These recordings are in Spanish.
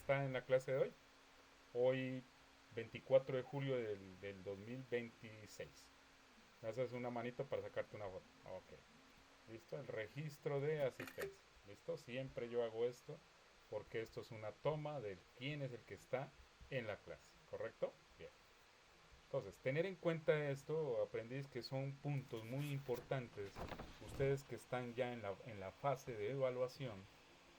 está en la clase de hoy. Hoy 24 de julio del 2026. Me haces una manito para sacarte una foto. Ok. ¿Listo? El registro de asistencia. ¿Listo? Siempre yo hago esto porque esto es una toma de quién es el que está en la clase. ¿Correcto? Bien. Entonces, tener en cuenta esto, aprendiz, que son puntos muy importantes. Ustedes que están ya en la fase de evaluación,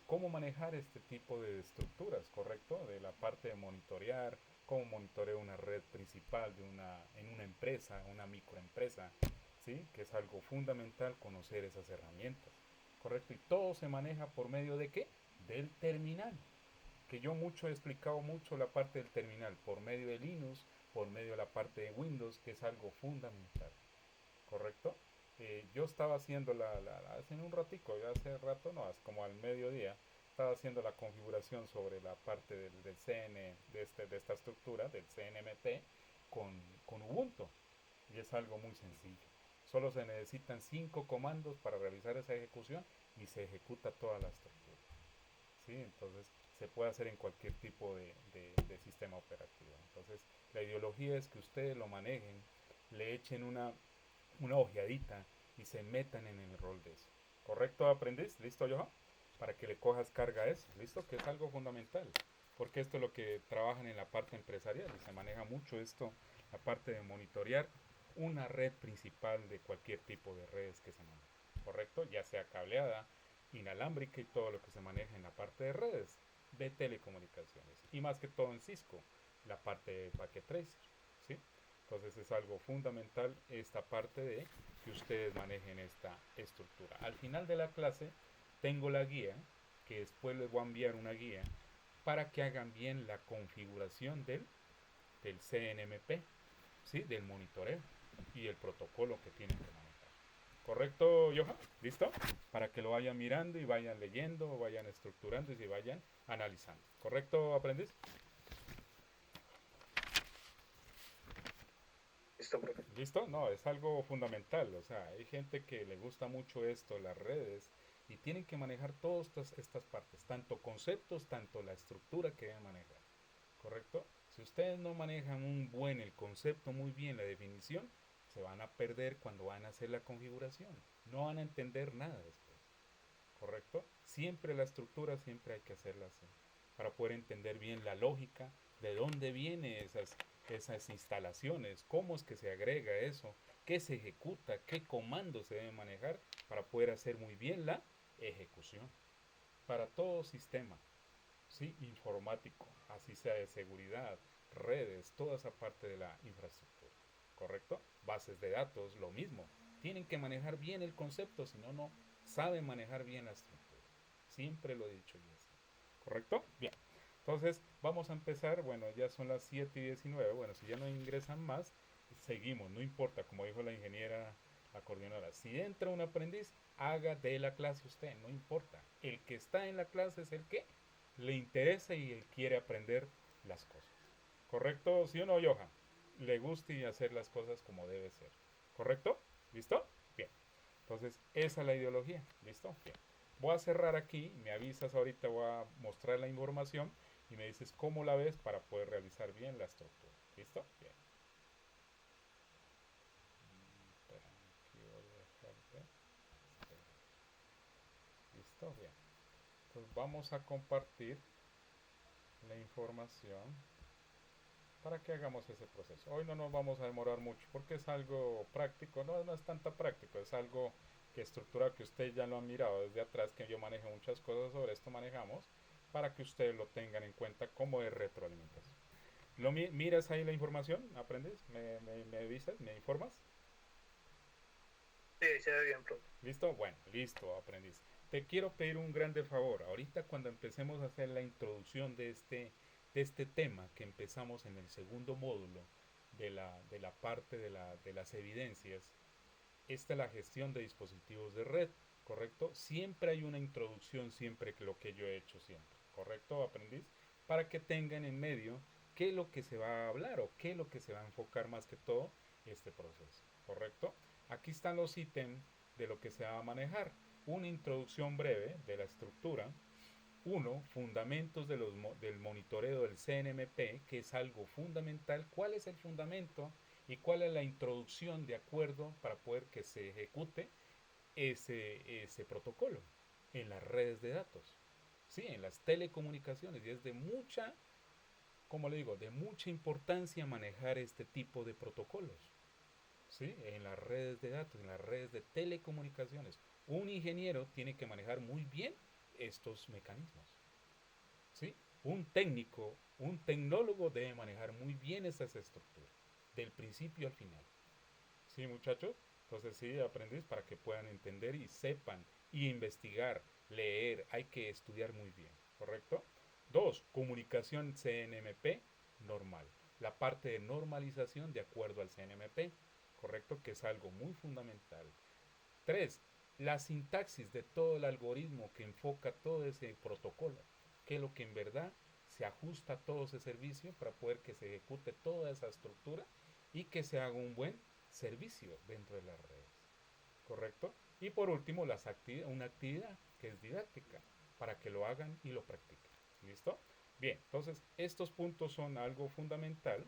cómo manejar este tipo de estructuras, ¿correcto? De la parte de monitorear, cómo monitoreo una red principal en una empresa, una microempresa, ¿sí? Que es algo fundamental conocer esas herramientas, ¿correcto? Y todo se maneja por medio de ¿qué? Del terminal, que yo mucho he explicado mucho la parte del terminal, por medio de Linux, por medio de la parte de Windows, que es algo fundamental, ¿correcto? Yo estaba haciendo hace un ratico, ya hace rato, no, hace como al mediodía, estaba haciendo la configuración sobre la parte del CN, de esta estructura, del CNMP, con Ubuntu. Y es algo muy sencillo. Solo se necesitan 5 comandos para realizar esa ejecución y se ejecuta toda la estructura. ¿Sí? Entonces se puede hacer en cualquier tipo de sistema operativo. Entonces la ideología es que ustedes lo manejen, le echen una ojeadita y se metan en el rol de eso. ¿Correcto, aprendiz? ¿Listo, Johan? Para que le cojas carga a eso, ¿listo? Que es algo fundamental. Porque esto es lo que trabajan en la parte empresarial y se maneja mucho esto, la parte de monitorear una red principal de cualquier tipo de redes que se maneja. ¿Correcto? Ya sea cableada, inalámbrica y todo lo que se maneja en la parte de redes de telecomunicaciones. Y más que todo en Cisco, la parte de Packet Tracer. ¿Sí? Entonces es algo fundamental esta parte de que ustedes manejen esta estructura. Al final de la clase tengo la guía, que después les voy a enviar una guía para que hagan bien la configuración del CNMP, ¿sí? Del monitoreo y el protocolo que tienen que manejar. ¿Correcto, Johan? ¿Listo? Para que lo vayan mirando y vayan leyendo, vayan estructurando y se vayan analizando. ¿Correcto, aprendiz? Listo, profe. ¿Listo? No, es algo fundamental. O sea, hay gente que le gusta mucho esto, las redes, y tienen que manejar todas estas partes, tanto conceptos, tanto la estructura que deben manejar. ¿Correcto? Si ustedes no manejan el concepto muy bien, la definición, se van a perder cuando van a hacer la configuración. No van a entender nada después. ¿Correcto? Siempre la estructura, siempre hay que hacerla así, para poder entender bien la lógica, de dónde vienen esas instalaciones, cómo es que se agrega eso, qué se ejecuta, qué comandos se deben manejar para poder hacer muy bien la ejecución. Para todo sistema, ¿sí? Informático, así sea de seguridad, redes, toda esa parte de la infraestructura. ¿Correcto? Bases de datos, lo mismo. Tienen que manejar bien el concepto, si no, no saben manejar bien la estructura. Siempre lo he dicho yo así. ¿Correcto? Bien. Entonces, vamos a empezar. Bueno, ya son las 7:19. Bueno, si ya no ingresan más, seguimos. No importa, como dijo la ingeniera, la coordinadora. Si entra un aprendiz, haga de la clase usted. No importa. El que está en la clase es el que le interesa y él quiere aprender las cosas. ¿Correcto? ¿Sí o no, Johan? Le gusta y hacer las cosas como debe ser. ¿Correcto? ¿Listo? Bien. Entonces, esa es la ideología. ¿Listo? Bien. Voy a cerrar aquí, me avisas ahorita, voy a mostrar la información y me dices cómo la ves para poder realizar bien la estructura. ¿Listo? Bien. Espera, aquí voy a dejarte. ¿Listo? Bien. Entonces vamos a compartir la información para que hagamos ese proceso. Hoy no nos vamos a demorar mucho porque es algo práctico, no es tanto práctico, es algo que estructura que ustedes ya lo han mirado desde atrás, que yo manejo muchas cosas sobre esto, manejamos, para que ustedes lo tengan en cuenta como de retroalimentación. ¿Miras ahí la información? ¿Aprendes? ¿Me avisas? ¿Me informas? Sí, se ve bien, profe. ¿Listo? Bueno, listo, aprendiz. Te quiero pedir un grande favor. Ahorita cuando empecemos a hacer la introducción de este tema que empezamos en el segundo módulo de la parte de las evidencias, esta es la gestión de dispositivos de red, ¿correcto? Siempre hay una introducción, siempre que lo que yo he hecho siempre, ¿correcto, aprendiz? Para que tengan en medio qué es lo que se va a hablar o qué es lo que se va a enfocar más que todo este proceso, ¿correcto? Aquí están los ítems de lo que se va a manejar. Una introducción breve de la estructura, Uno, fundamentos del monitoreo del CNMP, que es algo fundamental. ¿Cuál es el fundamento y cuál es la introducción de acuerdo para poder que se ejecute ese protocolo en las redes de datos? Sí, en las telecomunicaciones. Y es de mucha, como le digo, de mucha importancia manejar este tipo de protocolos. ¿Sí? En las redes de datos, en las redes de telecomunicaciones. Un ingeniero tiene que manejar muy bien estos mecanismos. ¿Sí? Un técnico, un tecnólogo debe manejar muy bien esas estructuras, del principio al final. ¿Sí, muchachos? Entonces, sí, aprendiz, para que puedan entender y sepan y investigar, leer, hay que estudiar muy bien, ¿correcto? Dos, comunicación CNMP normal. La parte de normalización de acuerdo al CNMP, ¿correcto? Que es algo muy fundamental. Tres, la sintaxis de todo el algoritmo que enfoca todo ese protocolo, que es lo que en verdad se ajusta a todo ese servicio para poder que se ejecute toda esa estructura y que se haga un buen servicio dentro de las redes. ¿Correcto? Y por último, una actividad que es didáctica para que lo hagan y lo practiquen. ¿Listo? Bien, entonces estos puntos son algo fundamental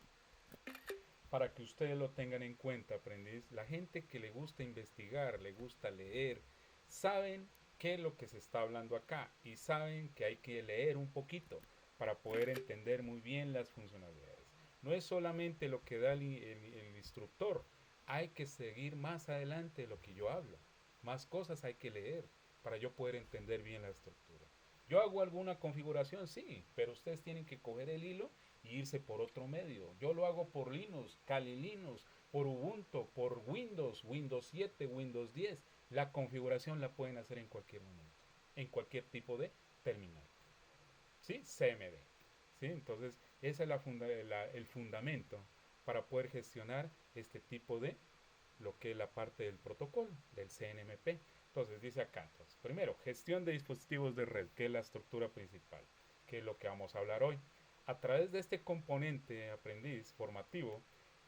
para que ustedes lo tengan en cuenta, aprendiz. La gente que le gusta investigar, le gusta leer, saben qué es lo que se está hablando acá y saben que hay que leer un poquito para poder entender muy bien las funcionalidades. No es solamente lo que da el instructor, hay que seguir más adelante lo que yo hablo. Más cosas hay que leer para yo poder entender bien la estructura. Yo hago alguna configuración, sí, pero ustedes tienen que coger el hilo y irse por otro medio. Yo lo hago por Linux, Kali Linux, por Ubuntu, por Windows, Windows 7, Windows 10. La configuración la pueden hacer en cualquier momento, en cualquier tipo de terminal. ¿Sí? CMD. ¿Sí? Entonces, ese es el fundamento para poder gestionar este tipo de lo que es la parte del protocolo, del CNMP. Entonces, dice acá, entonces, primero, gestión de dispositivos de red, que es la estructura principal, que es lo que vamos a hablar hoy. A través de este componente aprendiz formativo,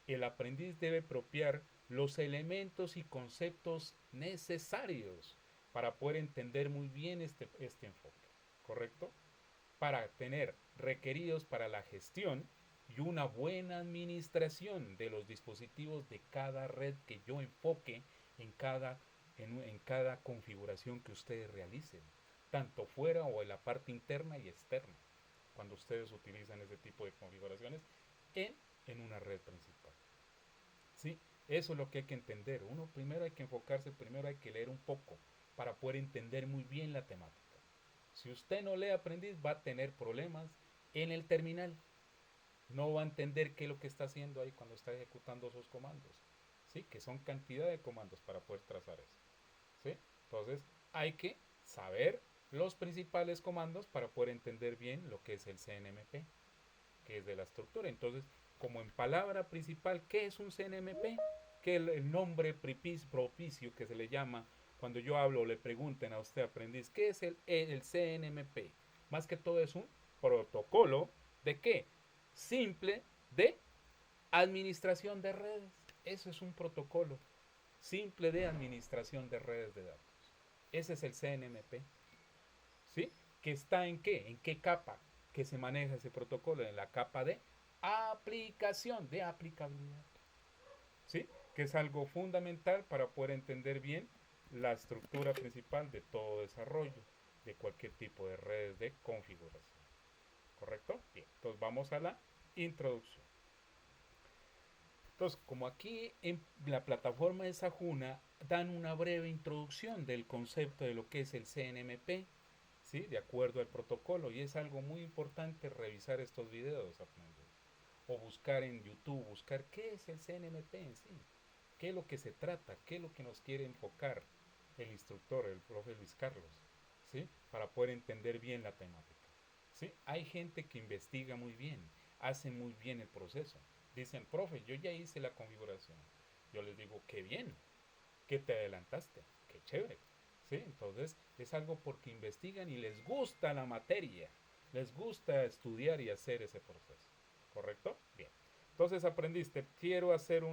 el aprendiz debe apropiar los elementos y conceptos necesarios para poder entender muy bien este enfoque, ¿correcto? Para tener requeridos para la gestión y una buena administración de los dispositivos de cada red que yo enfoque en cada configuración que ustedes realicen, tanto fuera o en la parte interna y externa, cuando ustedes utilizan ese tipo de configuraciones en, en una red principal. ¿Sí? Eso es lo que hay que entender. Uno primero hay que enfocarse, primero hay que leer un poco para poder entender muy bien la temática. Si usted no lee aprendiz, va a tener problemas en el terminal. No va a entender qué es lo que está haciendo ahí cuando está ejecutando esos comandos. ¿Sí? Que son cantidad de comandos para poder trazar eso. ¿Sí? Entonces, hay que saber los principales comandos para poder entender bien lo que es el CNMP, que es de la estructura. Entonces, como en palabra principal, ¿qué es un CNMP? Que el nombre propicio que se le llama cuando yo hablo o le pregunten a usted, aprendiz, ¿qué es el CNMP? Más que todo es un protocolo de qué? Simple de administración de redes. Eso es un protocolo simple de administración de redes de datos. Ese es el CNMP. ¿Sí? ¿Que está en qué? ¿En qué capa que se maneja ese protocolo? En la capa de aplicación, de aplicabilidad. ¿Sí? Que es algo fundamental para poder entender bien la estructura principal de todo desarrollo de cualquier tipo de redes de configuración. ¿Correcto? Bien, entonces vamos a la introducción. Entonces, como aquí en la plataforma de Sajuna dan una breve introducción del concepto de lo que es el CNMP, ¿sí? De acuerdo al protocolo, y es algo muy importante revisar estos videos, aprender. O buscar en YouTube, buscar qué es el CNMP en sí, qué es lo que se trata, qué es lo que nos quiere enfocar el instructor, el profe Luis Carlos, ¿sí? Para poder entender bien la temática. ¿Sí? Hay gente que investiga muy bien, hace muy bien el proceso. Dicen, profe, yo ya hice la configuración. Yo les digo, qué bien, que te adelantaste, qué chévere. ¿Sí? Entonces es algo porque investigan y les gusta la materia, les gusta estudiar y hacer ese proceso. ¿Correcto? Bien. Entonces aprendiste, quiero hacer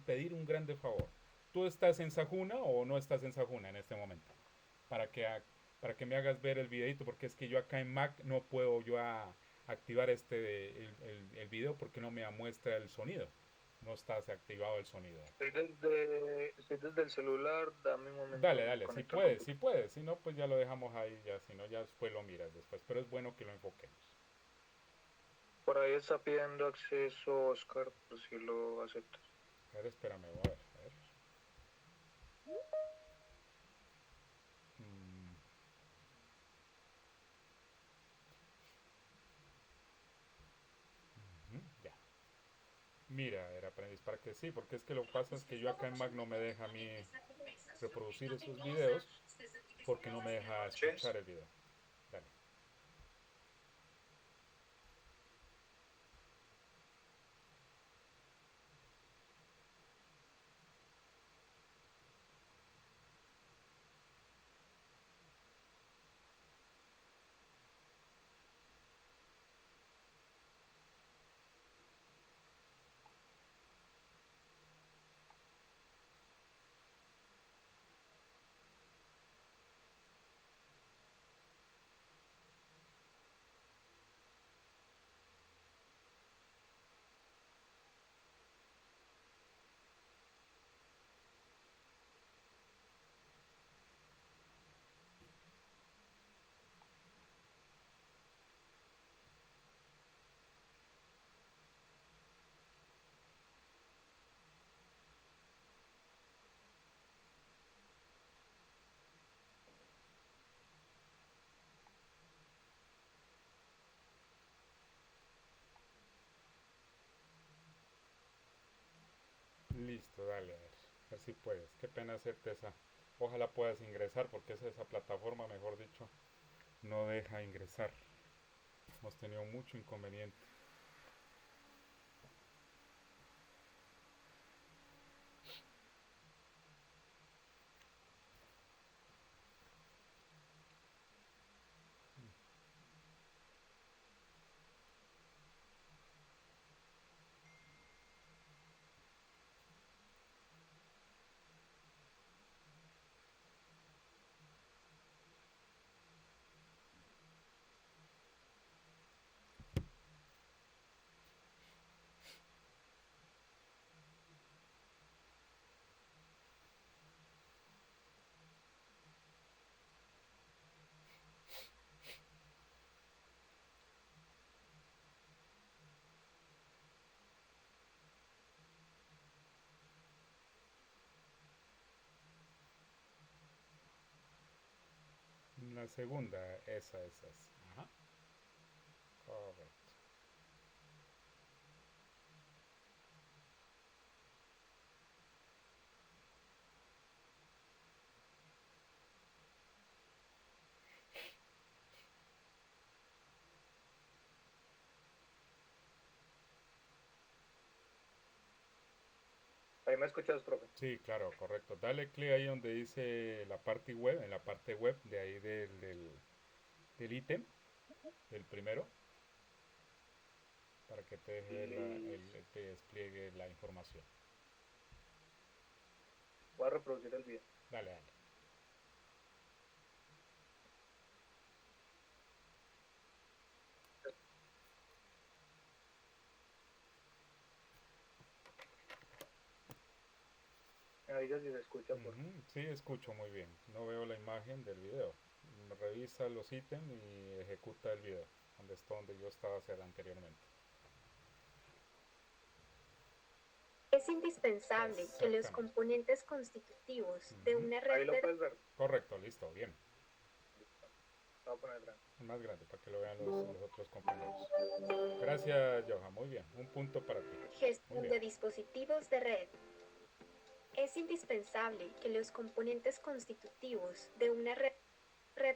pedir un grande favor. ¿Tú estás en Sajuna o no estás en Sajuna en este momento? Para que para que me hagas ver el videito, porque es que yo acá en Mac no puedo yo activar el video porque no me muestra el sonido. No está activado el sonido. Estoy desde el celular, dame un momento, Dale, me dale, si conecto al puedes, si computador. puedes. Si no, pues ya lo dejamos ahí, ya, si no, ya después lo miras después. Pero es bueno que lo enfoquemos. Por ahí está pidiendo acceso Oscar, por si lo aceptas. A ver, espérame, voy a ver. A ver. Mm, ya. Mira, era aprendiz para que sí, porque es que lo que pasa es que yo acá en Mac no me deja a mí reproducir esos videos porque no me deja ¿Sí? escuchar el video. Dale. Listo, dale, a ver si puedes. Qué pena hacerte esa. Ojalá puedas ingresar porque esa plataforma, mejor dicho, no deja ingresar. Hemos tenido mucho inconveniente. La segunda, esa es. Ajá, correcto. Ahí me escuchas, profe. Sí, claro, correcto. Dale clic ahí donde dice la parte web, en la parte web de ahí del ítem, del primero, para que te deje ver Y te despliegue la información. voy a reproducir el video. Dale, dale. Me avisas si se escucha, por favor. Sí, escucho muy bien. No veo la imagen del video. Revisa los ítems y ejecuta el video, donde está donde yo estaba hacer anteriormente. Es indispensable que los Exactamente. componentes constitutivos de Ujú. una red Ahí lo de puedes ver. Correcto, listo, bien. Listo. Lo voy a poner grande. Más grande para que lo vean los otros compañeros. Gracias, Johan. Muy bien. Un punto para ti. Muy gestión bien. de dispositivos de red. Es indispensable que los componentes constitutivos de una red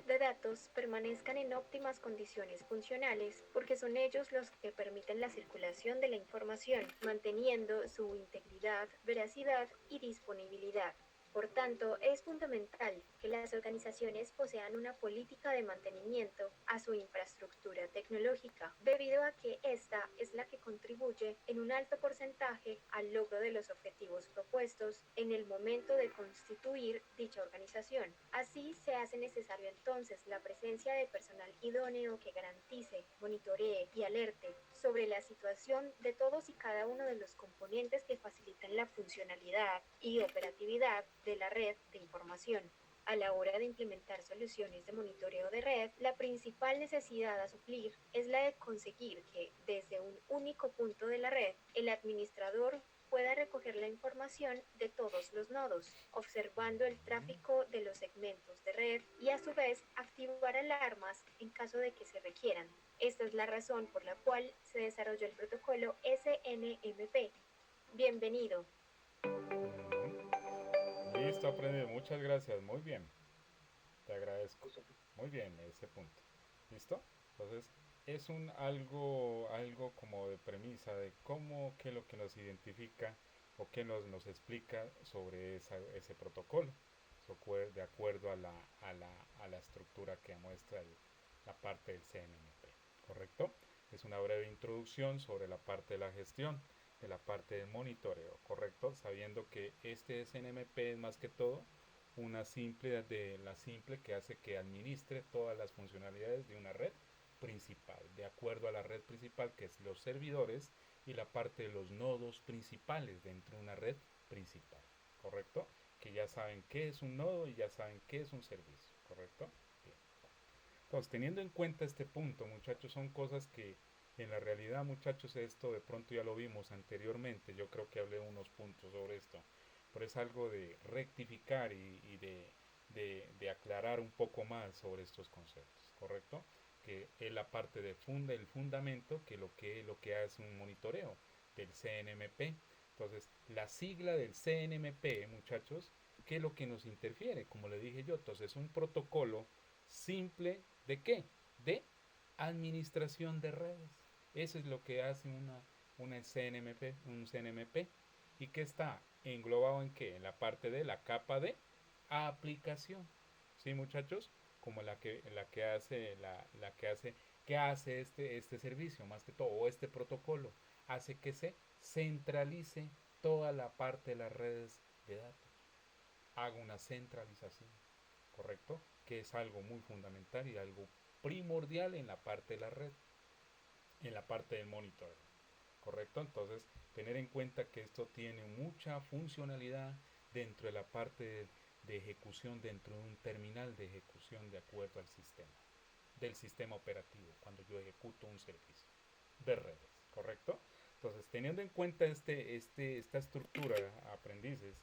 de datos permanezcan en óptimas condiciones funcionales porque son ellos los que permiten la circulación de la información, manteniendo su integridad, veracidad y disponibilidad. Por tanto, es fundamental que las organizaciones posean una política de mantenimiento a su infraestructura tecnológica, debido a que esta es la que contribuye en un alto porcentaje al logro de los objetivos propuestos en el momento de constituir dicha organización. Así, se hace necesario entonces la presencia de personal idóneo que garantice, monitoree y alerte sobre la situación de todos y cada uno de los componentes que facilitan la funcionalidad y operatividad de la red de información. A la hora de implementar soluciones de monitoreo de red, la principal necesidad a suplir es la de conseguir que, desde un único punto de la red, el administrador pueda recoger la información de todos los nodos, observando el tráfico de los segmentos de red y a su vez activar alarmas en caso de que se requieran. Esta es la razón por la cual se desarrolló el protocolo SNMP. Bienvenido. Listo, aprendido. Muchas gracias. Muy bien. Te agradezco. Muy bien ese punto. ¿Listo? Entonces, es un algo como de premisa de cómo, qué es lo que nos identifica o qué nos explica sobre ese protocolo, de acuerdo a la estructura que muestra la parte del CNMP. ¿Correcto? Es una breve introducción sobre la parte de la gestión, de la parte del monitoreo, ¿correcto? Sabiendo que este CNMP es más que todo la simple que hace que administre todas las funcionalidades de una red principal, de acuerdo a la red principal que es los servidores y la parte de los nodos principales dentro de una red principal, ¿correcto? Que ya saben qué es un nodo y ya saben qué es un servicio, ¿correcto? Bien. Entonces, teniendo en cuenta este punto, muchachos, son cosas que en la realidad, muchachos, esto de pronto ya lo vimos anteriormente, yo creo que hablé unos puntos sobre esto, pero es algo de rectificar y de aclarar un poco más sobre estos conceptos, ¿correcto? Que es la parte de el fundamento, lo que hace un monitoreo del CNMP. Entonces, la sigla del CNMP, muchachos, ¿qué es lo que nos interfiere? Como le dije yo, entonces es un protocolo simple de qué? De administración de redes. Eso es lo que hace una CNMP, un CNMP. ¿Y qué está englobado en qué? En la parte de la capa de aplicación. ¿Sí, muchachos? Como ¿qué hace este servicio? Más que todo, o este protocolo, hace que se centralice toda la parte de las redes de datos. Haga una centralización, ¿correcto? Que es algo muy fundamental y algo primordial en la parte de la red, en la parte del monitoreo, ¿correcto? Entonces, tener en cuenta que esto tiene mucha funcionalidad dentro de la parte de ejecución, dentro de un terminal de ejecución de acuerdo al sistema, del sistema operativo, cuando yo ejecuto un servicio de redes, ¿correcto? Entonces, teniendo en cuenta esta estructura, aprendices,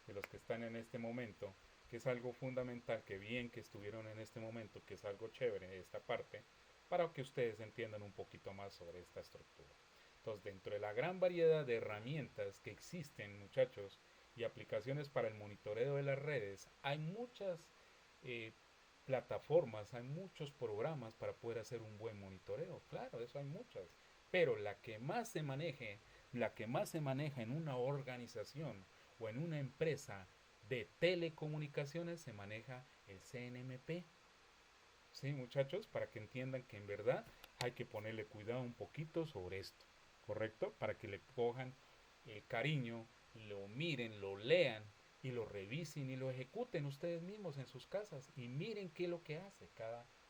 de los que están en este momento, que es algo fundamental, que bien que estuvieron en este momento, que es algo chévere esta parte, para que ustedes entiendan un poquito más sobre esta estructura. Entonces, dentro de la gran variedad de herramientas que existen, muchachos, y aplicaciones para el monitoreo de las redes, hay muchas eh, plataformas, hay muchos programas para poder hacer un buen monitoreo. Claro, eso hay muchas. Pero la que más se maneja en una organización o en una empresa de telecomunicaciones se maneja el CNMP. Sí, muchachos, para que entiendan que en verdad hay que ponerle cuidado un poquito sobre esto, ¿correcto? Para que le cojan el cariño, lo miren, lo lean y lo revisen y lo ejecuten ustedes mismos en sus casas y miren qué es lo que hace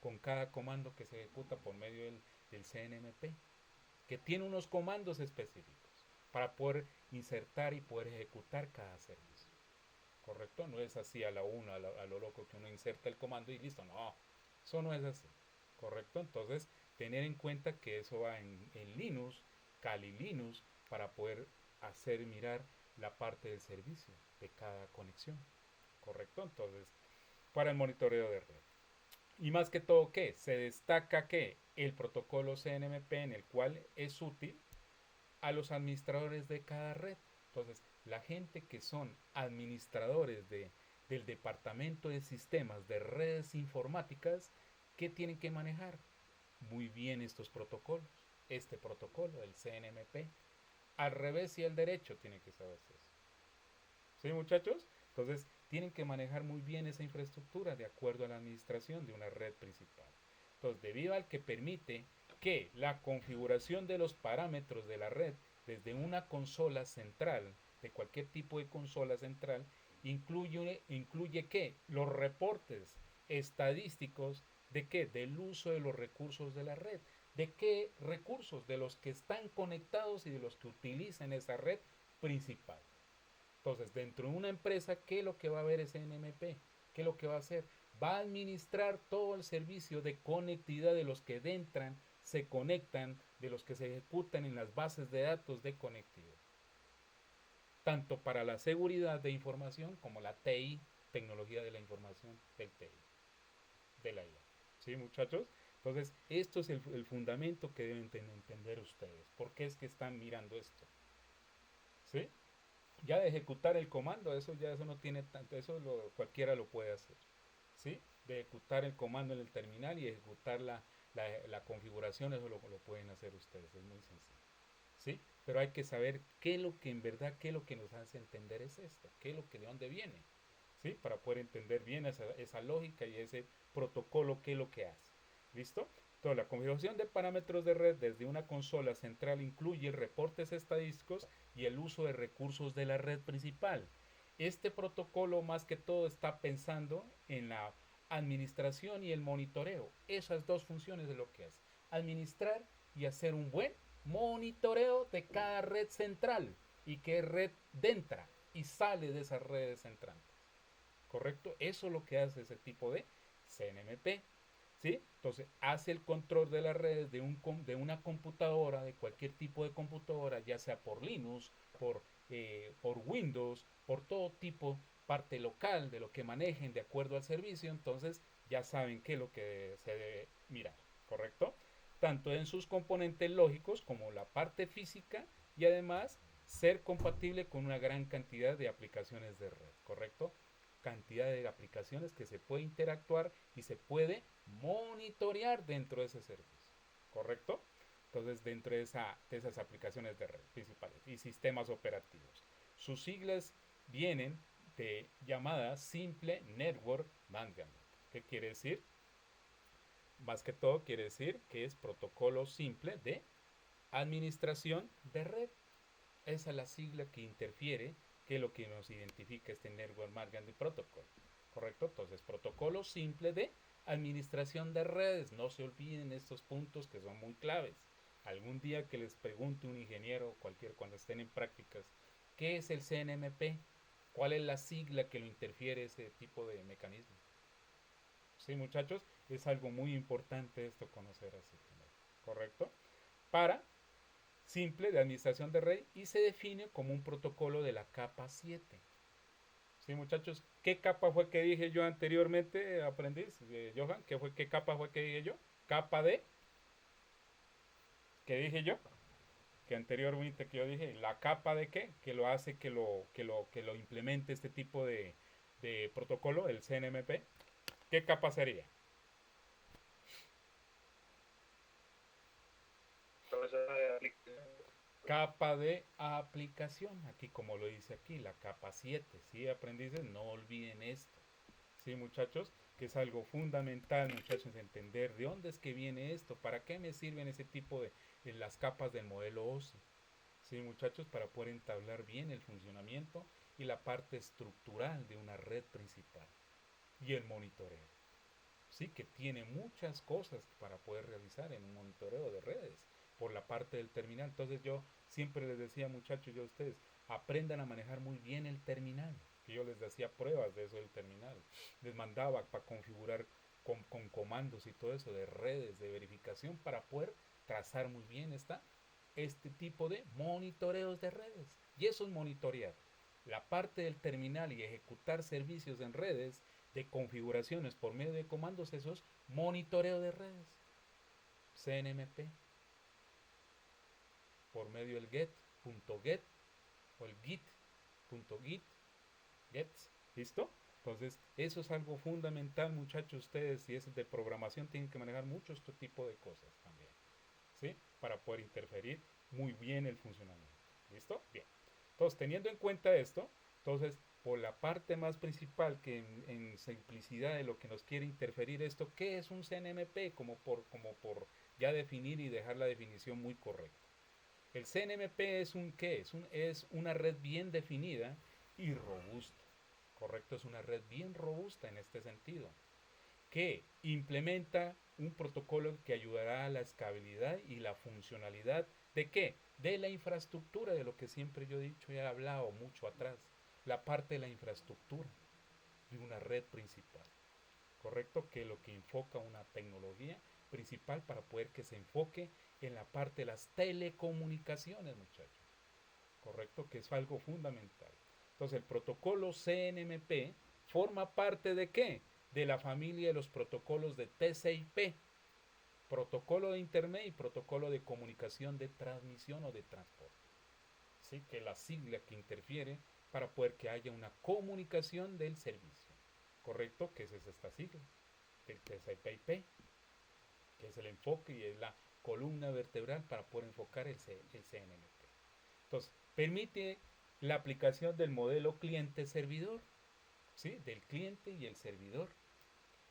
con cada comando que se ejecuta por medio del CNMP, que tiene unos comandos específicos para poder insertar y poder ejecutar cada servicio. ¿Correcto? No es así a la una, a lo loco que uno inserta el comando y listo. No, eso no es así. ¿Correcto? Entonces, tener en cuenta que eso va en Linux, Kali Linux, para poder hacer mirar la parte del servicio de cada conexión. ¿Correcto? Entonces, para el monitoreo de red. Y más que todo, ¿qué? Se destaca que el protocolo CNMP en el cual es útil a los administradores de cada red. Entonces, la gente que son administradores del departamento de sistemas de redes informáticas, ¿qué tienen que manejar? Muy bien estos protocolos. Este protocolo, el CNMP. Al revés y al derecho tiene que saberse eso. ¿Sí, muchachos? Entonces, tienen que manejar muy bien esa infraestructura de acuerdo a la administración de una red principal. Entonces, debido al que permite que la configuración de los parámetros de la red desde una consola central, de cualquier tipo de consola central, incluye que los reportes estadísticos de qué, del uso de los recursos de la red, de qué recursos, de los que están conectados y de los que utilizan esa red principal. Entonces, dentro de una empresa, ¿qué es lo que va a ver ese NMP? ¿Qué es lo que va a hacer? Va a administrar todo el servicio de conectividad de los que entran, se conectan, de los que se ejecutan en las bases de datos de conectividad. Tanto para la seguridad de información como la TI, tecnología de la información del TI, de la IA. ¿Sí, muchachos? Entonces, esto es el fundamento que deben entender ustedes. ¿Por qué es que están mirando esto? ¿Sí? Ya de ejecutar el comando, eso no tiene tanto, cualquiera lo puede hacer. ¿Sí? De ejecutar el comando en el terminal y ejecutar la configuración, eso lo pueden hacer ustedes, es muy sencillo. ¿Sí? Pero hay que saber qué es lo que en verdad, qué es lo que nos hace entender es esto, qué es lo que de dónde viene, ¿sí? Para poder entender bien esa lógica y ese protocolo, qué es lo que hace. ¿Listo? Entonces, la configuración de parámetros de red desde una consola central incluye reportes estadísticos y el uso de recursos de la red principal. Este protocolo más que todo está pensando en la administración y el monitoreo. Esas dos funciones de lo que es administrar y hacer un buen monitoreo de cada red central y qué red entra y sale de esas redes centrales. ¿Correcto? Eso es lo que hace ese tipo de CNMP. ¿Sí? Entonces hace el control de las redes de una computadora, de cualquier tipo de computadora, ya sea por Linux, por Windows, por todo tipo, parte local de lo que manejen de acuerdo al servicio. Entonces ya saben qué es lo que se debe mirar. ¿Correcto? Tanto en sus componentes lógicos como la parte física y además ser compatible con una gran cantidad de aplicaciones de red. ¿Correcto? Cantidad de aplicaciones que se puede interactuar y se puede monitorear dentro de ese servicio. ¿Correcto? Entonces, dentro de esas aplicaciones de red principales y sistemas operativos. Sus siglas vienen de llamada Simple Network Management. ¿Qué quiere decir? Más que todo quiere decir que es protocolo simple de administración de red. Esa es la sigla que interfiere, que es lo que nos identifica este Network Marketing Protocol. ¿Correcto? Entonces, protocolo simple de administración de redes. No se olviden estos puntos que son muy claves. Algún día que les pregunte un ingeniero, cuando estén en prácticas, ¿qué es el CNMP? ¿Cuál es la sigla que lo interfiere ese tipo de mecanismo? Sí, muchachos, es algo muy importante esto conocer así. ¿Correcto? Para simple de administración de red y se define como un protocolo de la capa 7. Sí, muchachos, ¿qué capa fue que dije yo anteriormente, aprendiz? Johan, ¿qué capa fue que dije yo? Capa de, ¿qué dije yo? Que anteriormente que yo dije, la capa de qué, que lo hace que lo implemente este tipo de protocolo, el CNMP. ¿Qué capa sería? Capa de aplicación, aquí como lo dice aquí, la capa 7. ¿Sí, aprendices? No olviden esto. Sí, muchachos, que es algo fundamental, muchachos, entender de dónde es que viene esto, para qué me sirven ese tipo de en las capas del modelo OSI. Sí, muchachos, para poder entablar bien el funcionamiento y la parte estructural de una red principal y el monitoreo. Sí, que tiene muchas cosas para poder realizar en un monitoreo de redes por la parte del terminal. Entonces yo siempre les decía, muchachos, yo a ustedes, aprendan a manejar muy bien el terminal. Que yo les hacía pruebas de eso del terminal. Les mandaba para configurar con comandos y todo eso de redes, de verificación para poder trazar muy bien este tipo de monitoreos de redes. Y eso es monitorear la parte del terminal y ejecutar servicios en redes de configuraciones por medio de comandos, esos monitoreo de redes, CNMP, por medio del get.get o el git.git, gets, ¿listo? Entonces, eso es algo fundamental, muchachos, ustedes, si es de programación, tienen que manejar mucho este tipo de cosas también, ¿sí? Para poder interferir muy bien el funcionamiento, ¿listo? Bien. Entonces, teniendo en cuenta esto, entonces por la parte más principal que en simplicidad de lo que nos quiere interferir esto, ¿qué es un CNMP? Como por ya definir y dejar la definición muy correcta. El CNMP es un ¿qué? Es una red bien definida y robusta. Correcto, es una red bien robusta en este sentido, que implementa un protocolo que ayudará a la escalabilidad y la funcionalidad de qué? De la infraestructura, de lo que siempre yo he dicho y he hablado mucho atrás, la parte de la infraestructura de una red principal. Correcto, que lo que enfoca una tecnología principal para poder que se enfoque en la parte de las telecomunicaciones, muchachos. Correcto, que es algo fundamental. Entonces, el protocolo CNMP forma parte de qué? De la familia de los protocolos de TCP, protocolo de Internet y protocolo de comunicación de transmisión o de transporte. ¿Sí? Que es la sigla que interfiere para poder que haya una comunicación del servicio. ¿Correcto? Que es esta sigla, del TCP/IP, que es el enfoque y es la columna vertebral para poder enfocar el CNMP. Entonces, permite la aplicación del modelo cliente-servidor, ¿sí? Del cliente y el servidor,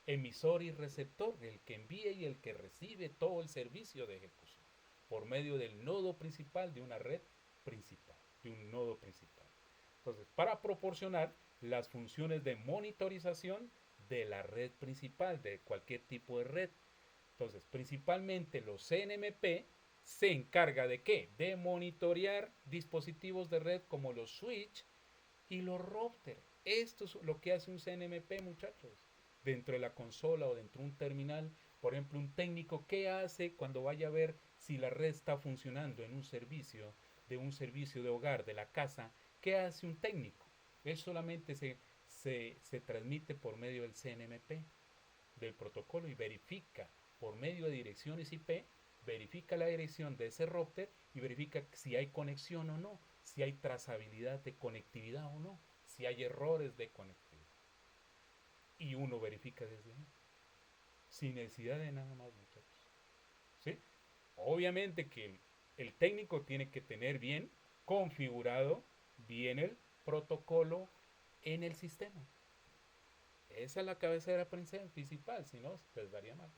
emisor y receptor, el que envía y el que recibe todo el servicio de ejecución, por medio del nodo principal de una red principal, de un nodo principal. Entonces, para proporcionar las funciones de monitorización de la red principal, de cualquier tipo de red. Entonces, principalmente los CNMP se encarga de qué? De monitorear dispositivos de red como los switch y los routers. Esto es lo que hace un CNMP, muchachos. Dentro de la consola o dentro de un terminal, por ejemplo, un técnico, ¿qué hace cuando vaya a ver si la red está funcionando en un servicio de hogar, de la casa? ¿Qué hace un técnico? Él solamente se transmite por medio del CNMP, del protocolo, y verifica por medio de direcciones IP, verifica la dirección de ese router y verifica si hay conexión o no, si hay trazabilidad de conectividad o no, si hay errores de conectividad. Y uno verifica desde ahí, sin necesidad de nada más, muchachos. ¿Sí? Obviamente que el técnico tiene que tener bien configurado bien el protocolo en el sistema. Esa es la cabecera principal, si no, les daría mal.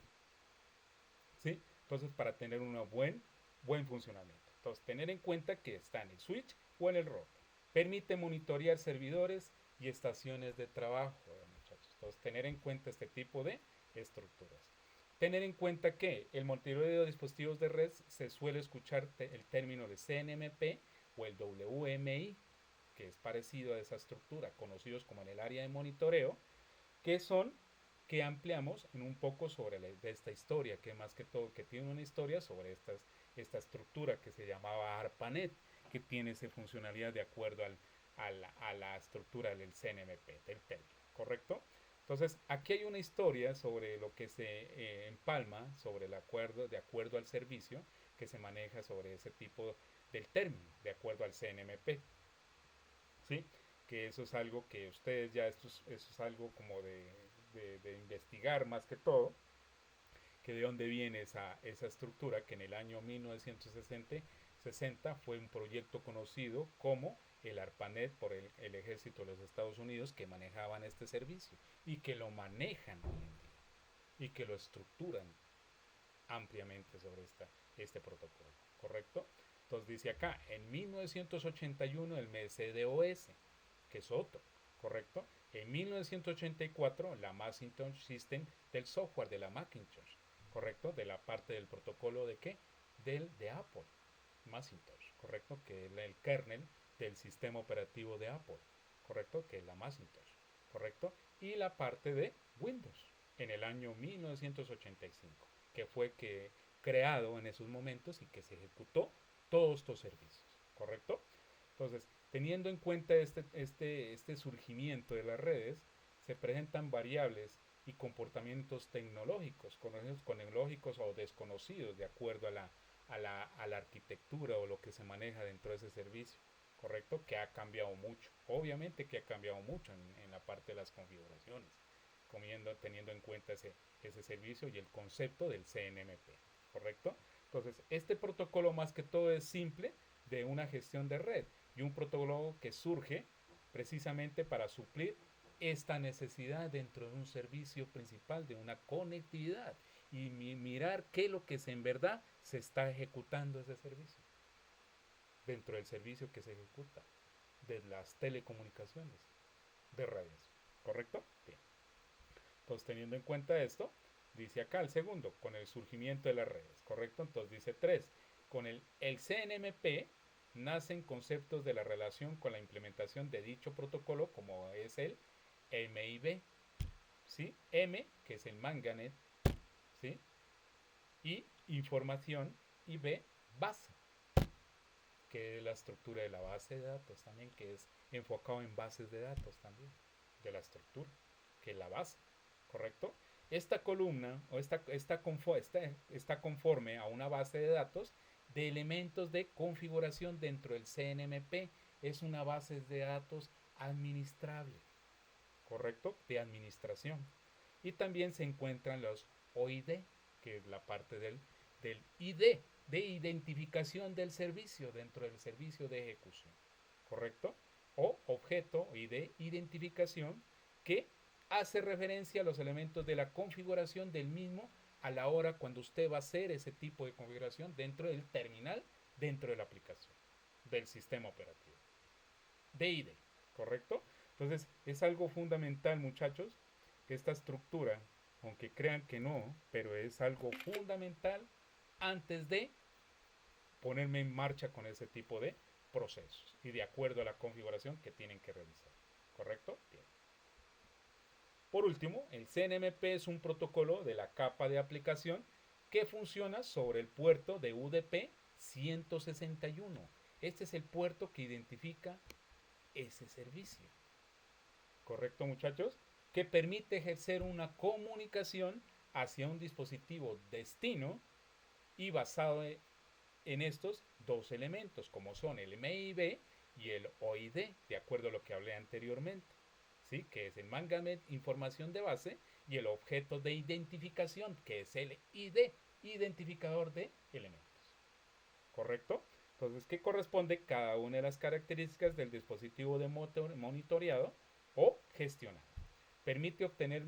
¿Sí? Entonces, para tener un buen funcionamiento. Entonces, tener en cuenta que está en el switch o en el router. Permite monitorear servidores y estaciones de trabajo, muchachos. Entonces, tener en cuenta este tipo de estructuras. Tener en cuenta que el monitoreo de dispositivos de red se suele escuchar el término de CNMP o el WMI, que es parecido a esa estructura, conocidos como en el área de monitoreo, que son que ampliamos en un poco sobre de esta historia, que más que todo que tiene una historia sobre esta estructura que se llamaba ARPANET, que tiene esa funcionalidad de acuerdo a la estructura del CNMP, del término, ¿correcto? Entonces, aquí hay una historia sobre lo que se empalma sobre el acuerdo, de acuerdo al servicio que se maneja sobre ese tipo del término, de acuerdo al CNMP, ¿sí? Que eso es algo que ustedes ya, eso es algo como de investigar más que todo, que de dónde viene esa estructura, que en el año 1960 fue un proyecto conocido como el ARPANET por el ejército de los Estados Unidos, que manejaban este servicio y que lo manejan hoy en día y que lo estructuran ampliamente sobre este protocolo, ¿correcto? Entonces dice acá, en 1981 el MCDOS, que es otro, ¿correcto? En 1984 la Macintosh System del software de la Macintosh, ¿correcto? De la parte del protocolo de qué? De Apple, Macintosh, ¿correcto? Que es el kernel del sistema operativo de Apple, ¿correcto? Que es la Macintosh, ¿correcto? Y la parte de Windows en el año 1985, que fue creado en esos momentos y que se ejecutó todos estos servicios, ¿correcto? Entonces, teniendo en cuenta este surgimiento de las redes, se presentan variables y comportamientos tecnológicos, tecnológicos o desconocidos de acuerdo a la arquitectura o lo que se maneja dentro de ese servicio, ¿correcto? Que ha cambiado mucho, obviamente que ha cambiado mucho en la parte de las configuraciones, teniendo en cuenta ese servicio y el concepto del CNMP, ¿correcto? Entonces, este protocolo más que todo es simple de una gestión de red y un protocolo que surge precisamente para suplir esta necesidad dentro de un servicio principal de una conectividad y mirar qué es lo que en verdad se está ejecutando ese servicio dentro del servicio que se ejecuta de las telecomunicaciones de redes, ¿correcto? Bien. Entonces, teniendo en cuenta esto, dice acá el segundo, con el surgimiento de las redes, ¿correcto? Entonces dice 3, con el CNMP nacen conceptos de la relación con la implementación de dicho protocolo, como es el MIB, ¿sí? M, que es el manganet, ¿sí? Y información, y B, base, que es la estructura de la base de datos también, que es enfocado en bases de datos también, de la estructura, que es la base, ¿correcto? Esta columna o está conforme a una base de datos de elementos de configuración dentro del CNMP. Es una base de datos administrable, ¿correcto? De administración. Y también se encuentran los OID, que es la parte del ID, de identificación del servicio dentro del servicio de ejecución, ¿correcto? O objeto y de identificación que hace referencia a los elementos de la configuración del mismo a la hora cuando usted va a hacer ese tipo de configuración dentro del terminal, dentro de la aplicación, del sistema operativo. DID, ¿correcto? Entonces es algo fundamental, muchachos, que esta estructura, aunque crean que no, pero es algo fundamental antes de ponerme en marcha con ese tipo de procesos y de acuerdo a la configuración que tienen que realizar. ¿Correcto? Bien. Por último, el CNMP es un protocolo de la capa de aplicación que funciona sobre el puerto de UDP 161. Este es el puerto que identifica ese servicio. ¿Correcto, muchachos? Que permite ejercer una comunicación hacia un dispositivo destino y basado en estos dos elementos, como son el MIB y el OID, de acuerdo a lo que hablé anteriormente, ¿sí? Que es el manganet, información de base, y el objeto de identificación, que es el ID, identificador de elementos. ¿Correcto? Entonces, ¿qué corresponde cada una de las características del dispositivo de monitoreado o gestionado? Permite obtener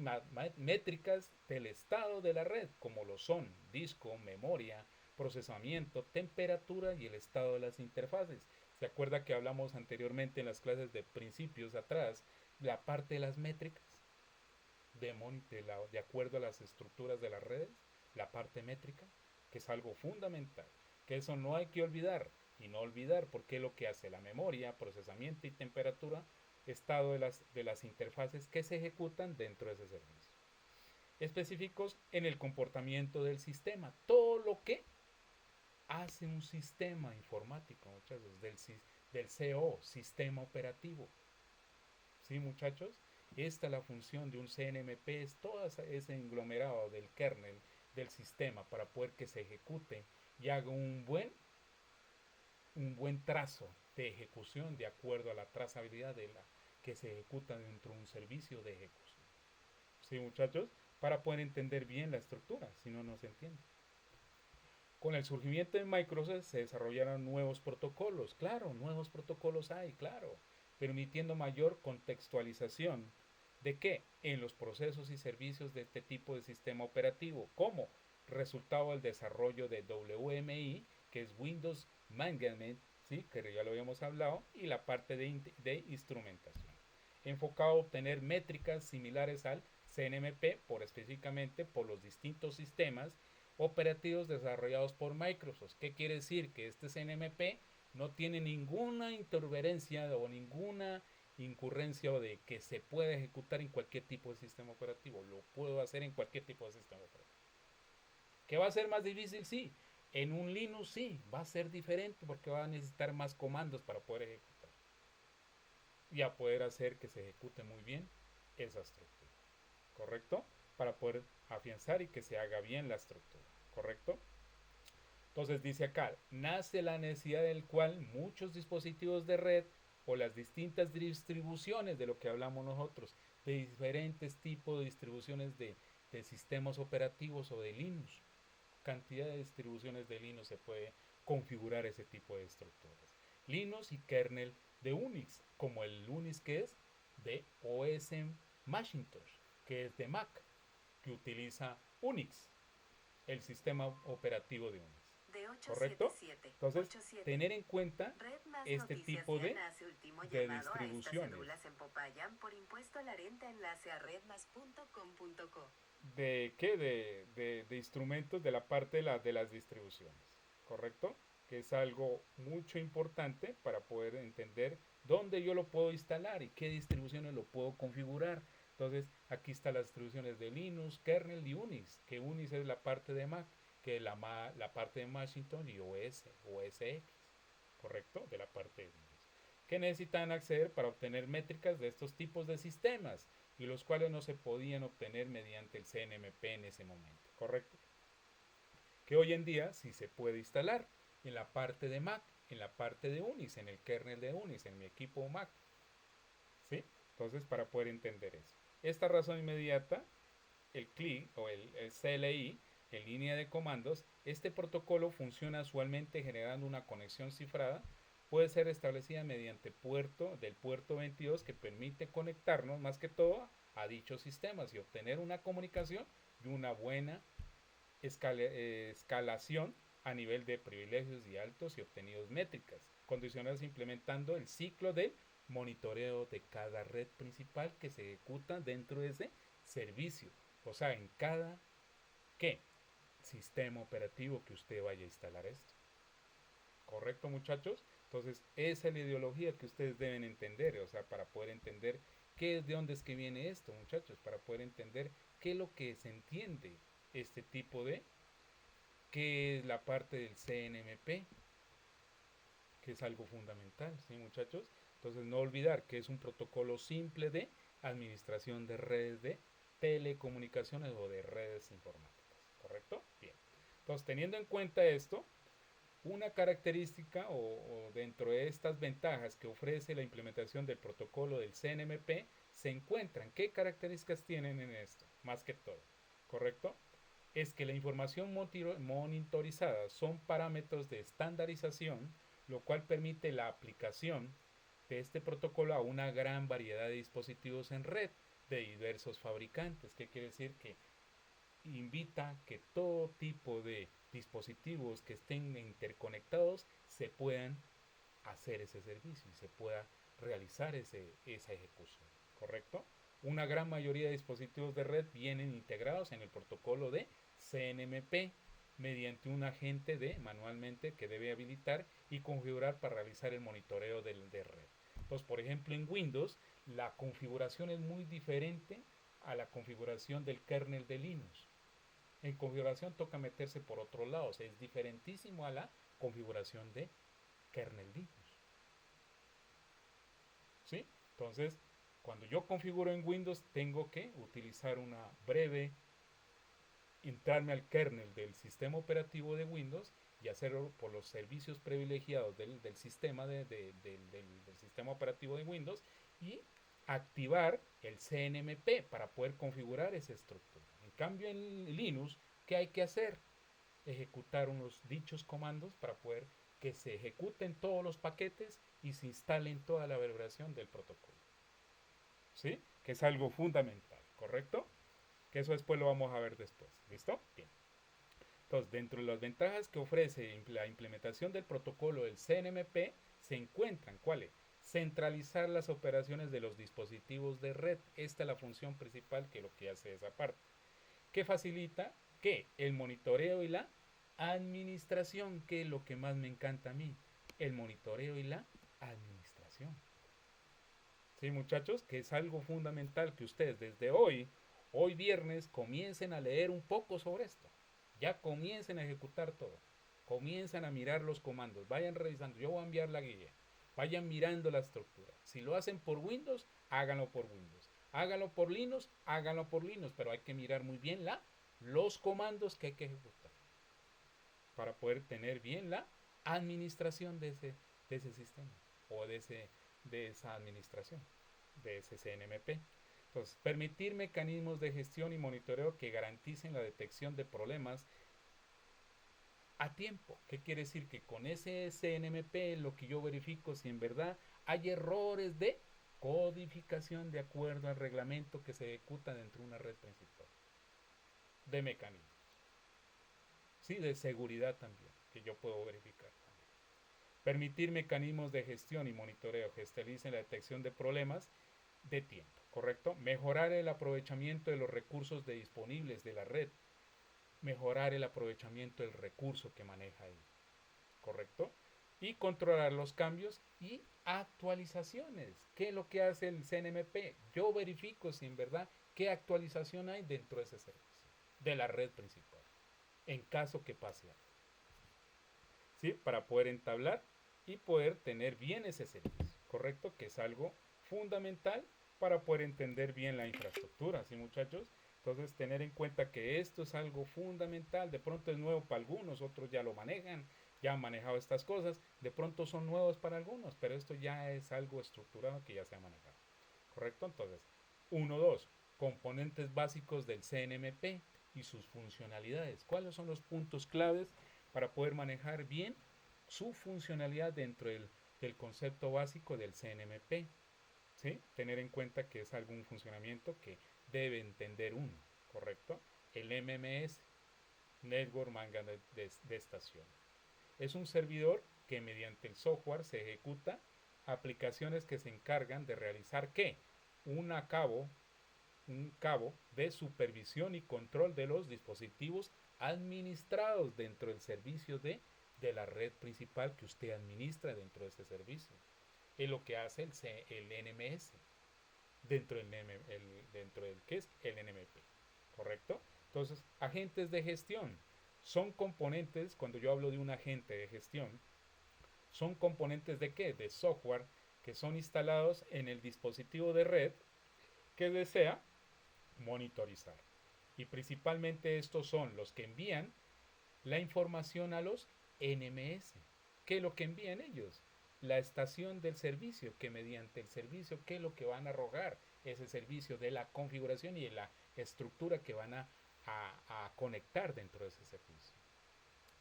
métricas del estado de la red, como lo son disco, memoria, procesamiento, temperatura y el estado de las interfaces. ¿Se acuerda que hablamos anteriormente en las clases de principios atrás? La parte de las métricas, de acuerdo a las estructuras de las redes, la parte métrica, que es algo fundamental, que eso no hay que olvidar, y no olvidar porque es lo que hace la memoria, procesamiento y temperatura, estado de las interfaces que se ejecutan dentro de ese servicio. Específicos en el comportamiento del sistema, todo lo que hace un sistema informático, muchachos, del CO, sistema operativo. ¿Sí, muchachos? Esta es la función de un CNMP, es todo ese englomerado del kernel, del sistema, para poder que se ejecute y haga un buen trazo de ejecución de acuerdo a la trazabilidad de la que se ejecuta dentro de un servicio de ejecución. ¿Sí, muchachos? Para poder entender bien la estructura, si no, no se entiende. Con el surgimiento de Microsoft se desarrollaron nuevos protocolos, claro, nuevos protocolos hay, claro, permitiendo mayor contextualización de qué en los procesos y servicios de este tipo de sistema operativo, como resultado del desarrollo de WMI, que es Windows Management, ¿sí? Que ya lo habíamos hablado, y la parte de instrumentación, enfocado a obtener métricas similares al CNMP, específicamente por los distintos sistemas operativos desarrollados por Microsoft. ¿Qué quiere decir? Que este CNMP no tiene ninguna interferencia o ninguna incurrencia de que se puede ejecutar en cualquier tipo de sistema operativo. Lo puedo hacer en cualquier tipo de sistema operativo. ¿Qué va a ser más difícil? Sí. En un Linux sí, va a ser diferente porque va a necesitar más comandos para poder ejecutar. Y a poder hacer que se ejecute muy bien esa estructura. ¿Correcto? Para poder afianzar y que se haga bien la estructura. ¿Correcto? Entonces dice acá, nace la necesidad del cual muchos dispositivos de red o las distintas distribuciones de lo que hablamos nosotros, de diferentes tipos de distribuciones de sistemas operativos o de Linux. Cantidad de distribuciones de Linux se puede configurar ese tipo de estructuras. Linux y kernel de Unix, como el Unix que es de OS Macintosh, que es de Mac, que utiliza Unix, el sistema operativo de Unix. ¿Correcto? Entonces, tener en cuenta este tipo de distribuciones. ¿De qué? De instrumentos de la parte de las distribuciones. ¿Correcto? Que es algo mucho importante para poder entender dónde yo lo puedo instalar y qué distribuciones lo puedo configurar. Entonces, aquí están las distribuciones de Linux, kernel y Unix, que Unix es la parte de Mac, que la parte de Macintosh y OS X, ¿correcto? De la parte de Windows. Que necesitan acceder para obtener métricas de estos tipos de sistemas y los cuales no se podían obtener mediante el CNMP en ese momento, ¿correcto? Que hoy en día sí se puede instalar en la parte de Mac, en la parte de Unix, en el kernel de Unix, en mi equipo Mac, ¿sí? Entonces, para poder entender eso. Esta razón inmediata, el CLI o el CLI, en línea de comandos, este protocolo funciona usualmente generando una conexión cifrada. Puede ser establecida mediante del puerto 22 que permite conectarnos más que todo a dichos sistemas y obtener una comunicación y una buena escalación a nivel de privilegios y altos y obtenidos métricas, condicionadas implementando el ciclo de monitoreo de cada red principal que se ejecuta dentro de ese servicio. O sea, en cada ¿qué? Sistema operativo que usted vaya a instalar esto. ¿Correcto, muchachos? Entonces, esa es la ideología que ustedes deben entender, o sea, para poder entender qué es de dónde es que viene esto, muchachos, para poder entender qué es lo que se entiende este tipo de, qué es la parte del CNMP, que es algo fundamental, ¿sí, muchachos? Entonces, no olvidar que es un protocolo simple de administración de redes de telecomunicaciones o de redes informáticas, ¿correcto? Bien. Entonces, teniendo en cuenta esto, una característica o dentro de estas ventajas que ofrece la implementación del protocolo del CNMP se encuentran. ¿Qué características tienen en esto? Más que todo, ¿correcto? Es que la información monitorizada son parámetros de estandarización, lo cual permite la aplicación de este protocolo a una gran variedad de dispositivos en red de diversos fabricantes. ¿Qué quiere decir? Que invita que todo tipo de dispositivos que estén interconectados se puedan hacer ese servicio y se pueda realizar esa ejecución, ¿correcto? Una gran mayoría de dispositivos de red vienen integrados en el protocolo de CNMP mediante un agente manualmente que debe habilitar y configurar para realizar el monitoreo de red. Entonces, por ejemplo, en Windows la configuración es muy diferente a la configuración del kernel de Linux. En configuración toca meterse por otro lado, o sea, es diferentísimo a la configuración de kernel Linux. ¿Sí? Entonces, cuando yo configuro en Windows, tengo que utilizar una breve, entrarme al kernel del sistema operativo de Windows y hacerlo por los servicios privilegiados del sistema, del sistema operativo de Windows y activar el CNMP para poder configurar esa estructura. En cambio, en Linux, ¿qué hay que hacer? Ejecutar unos dichos comandos para poder que se ejecuten todos los paquetes y se instalen toda la versión del protocolo. ¿Sí? Que es algo fundamental, ¿correcto? Que eso después lo vamos a ver después. ¿Listo? Bien. Entonces, dentro de las ventajas que ofrece la implementación del protocolo del CNMP, se encuentran, ¿cuáles? Centralizar las operaciones de los dispositivos de red. Esta es la función principal que lo que hace esa parte. Que facilita que el monitoreo y la administración, que es lo que más me encanta a mí. El monitoreo y la administración. Sí, muchachos, que es algo fundamental que ustedes desde hoy viernes, comiencen a leer un poco sobre esto. Ya comiencen a ejecutar todo. Comiencen a mirar los comandos. Vayan revisando. Yo voy a enviar la guía. Vayan mirando la estructura. Si lo hacen por Windows, háganlo por Windows. Háganlo por Linux, háganlo por Linux. Pero hay que mirar muy bien los comandos que hay que ejecutar. Para poder tener bien la administración de ese sistema. O de esa administración. De ese CNMP. Entonces, permitir mecanismos de gestión y monitoreo que garanticen la detección de problemas a tiempo. ¿Qué quiere decir? Que con ese CNMP lo que yo verifico si en verdad hay errores de codificación de acuerdo al reglamento que se ejecuta dentro de una red principal de mecanismos. Sí, de seguridad también, que yo puedo verificar también. Permitir mecanismos de gestión y monitoreo que estalicen la detección de problemas de tiempo, ¿correcto? Mejorar el aprovechamiento de los recursos disponibles de la red. Mejorar el aprovechamiento del recurso que maneja ahí, ¿correcto? Y controlar los cambios y actualizaciones. ¿Qué es lo que hace el CNMP? Yo verifico si en verdad qué actualización hay dentro de ese servicio, de la red principal, en caso que pase algo. ¿Sí? Para poder entablar y poder tener bien ese servicio, ¿correcto? Que es algo fundamental para poder entender bien la infraestructura, ¿sí, muchachos? Entonces, tener en cuenta que esto es algo fundamental. De pronto es nuevo para algunos, otros ya lo manejan, ya han manejado estas cosas. De pronto son nuevos para algunos, pero esto ya es algo estructurado que ya se ha manejado, ¿correcto? Entonces, 1, 2, componentes básicos del CNMP y sus funcionalidades. ¿Cuáles son los puntos claves para poder manejar bien su funcionalidad dentro del concepto básico del CNMP? ¿Sí? Tener en cuenta que es algún funcionamiento que debe entender uno, ¿correcto? El MMS, Network Management de estación. Es un servidor que mediante el software se ejecuta aplicaciones que se encargan de realizar ¿qué? Un cabo de supervisión y control de los dispositivos administrados dentro del servicio de la red principal que usted administra dentro de ese servicio. Es lo que hace el NMS dentro del que es el NMP, ¿correcto? Entonces, agentes de gestión son componentes, cuando yo hablo de un agente de gestión, son componentes de qué? De software que son instalados en el dispositivo de red que desea monitorizar. Y principalmente estos son los que envían la información a los NMS. ¿Qué es lo que envían ellos? La estación del servicio, que mediante el servicio, ¿qué es lo que van a arrojar? Ese servicio de la configuración y de la estructura que van a conectar dentro de ese servicio.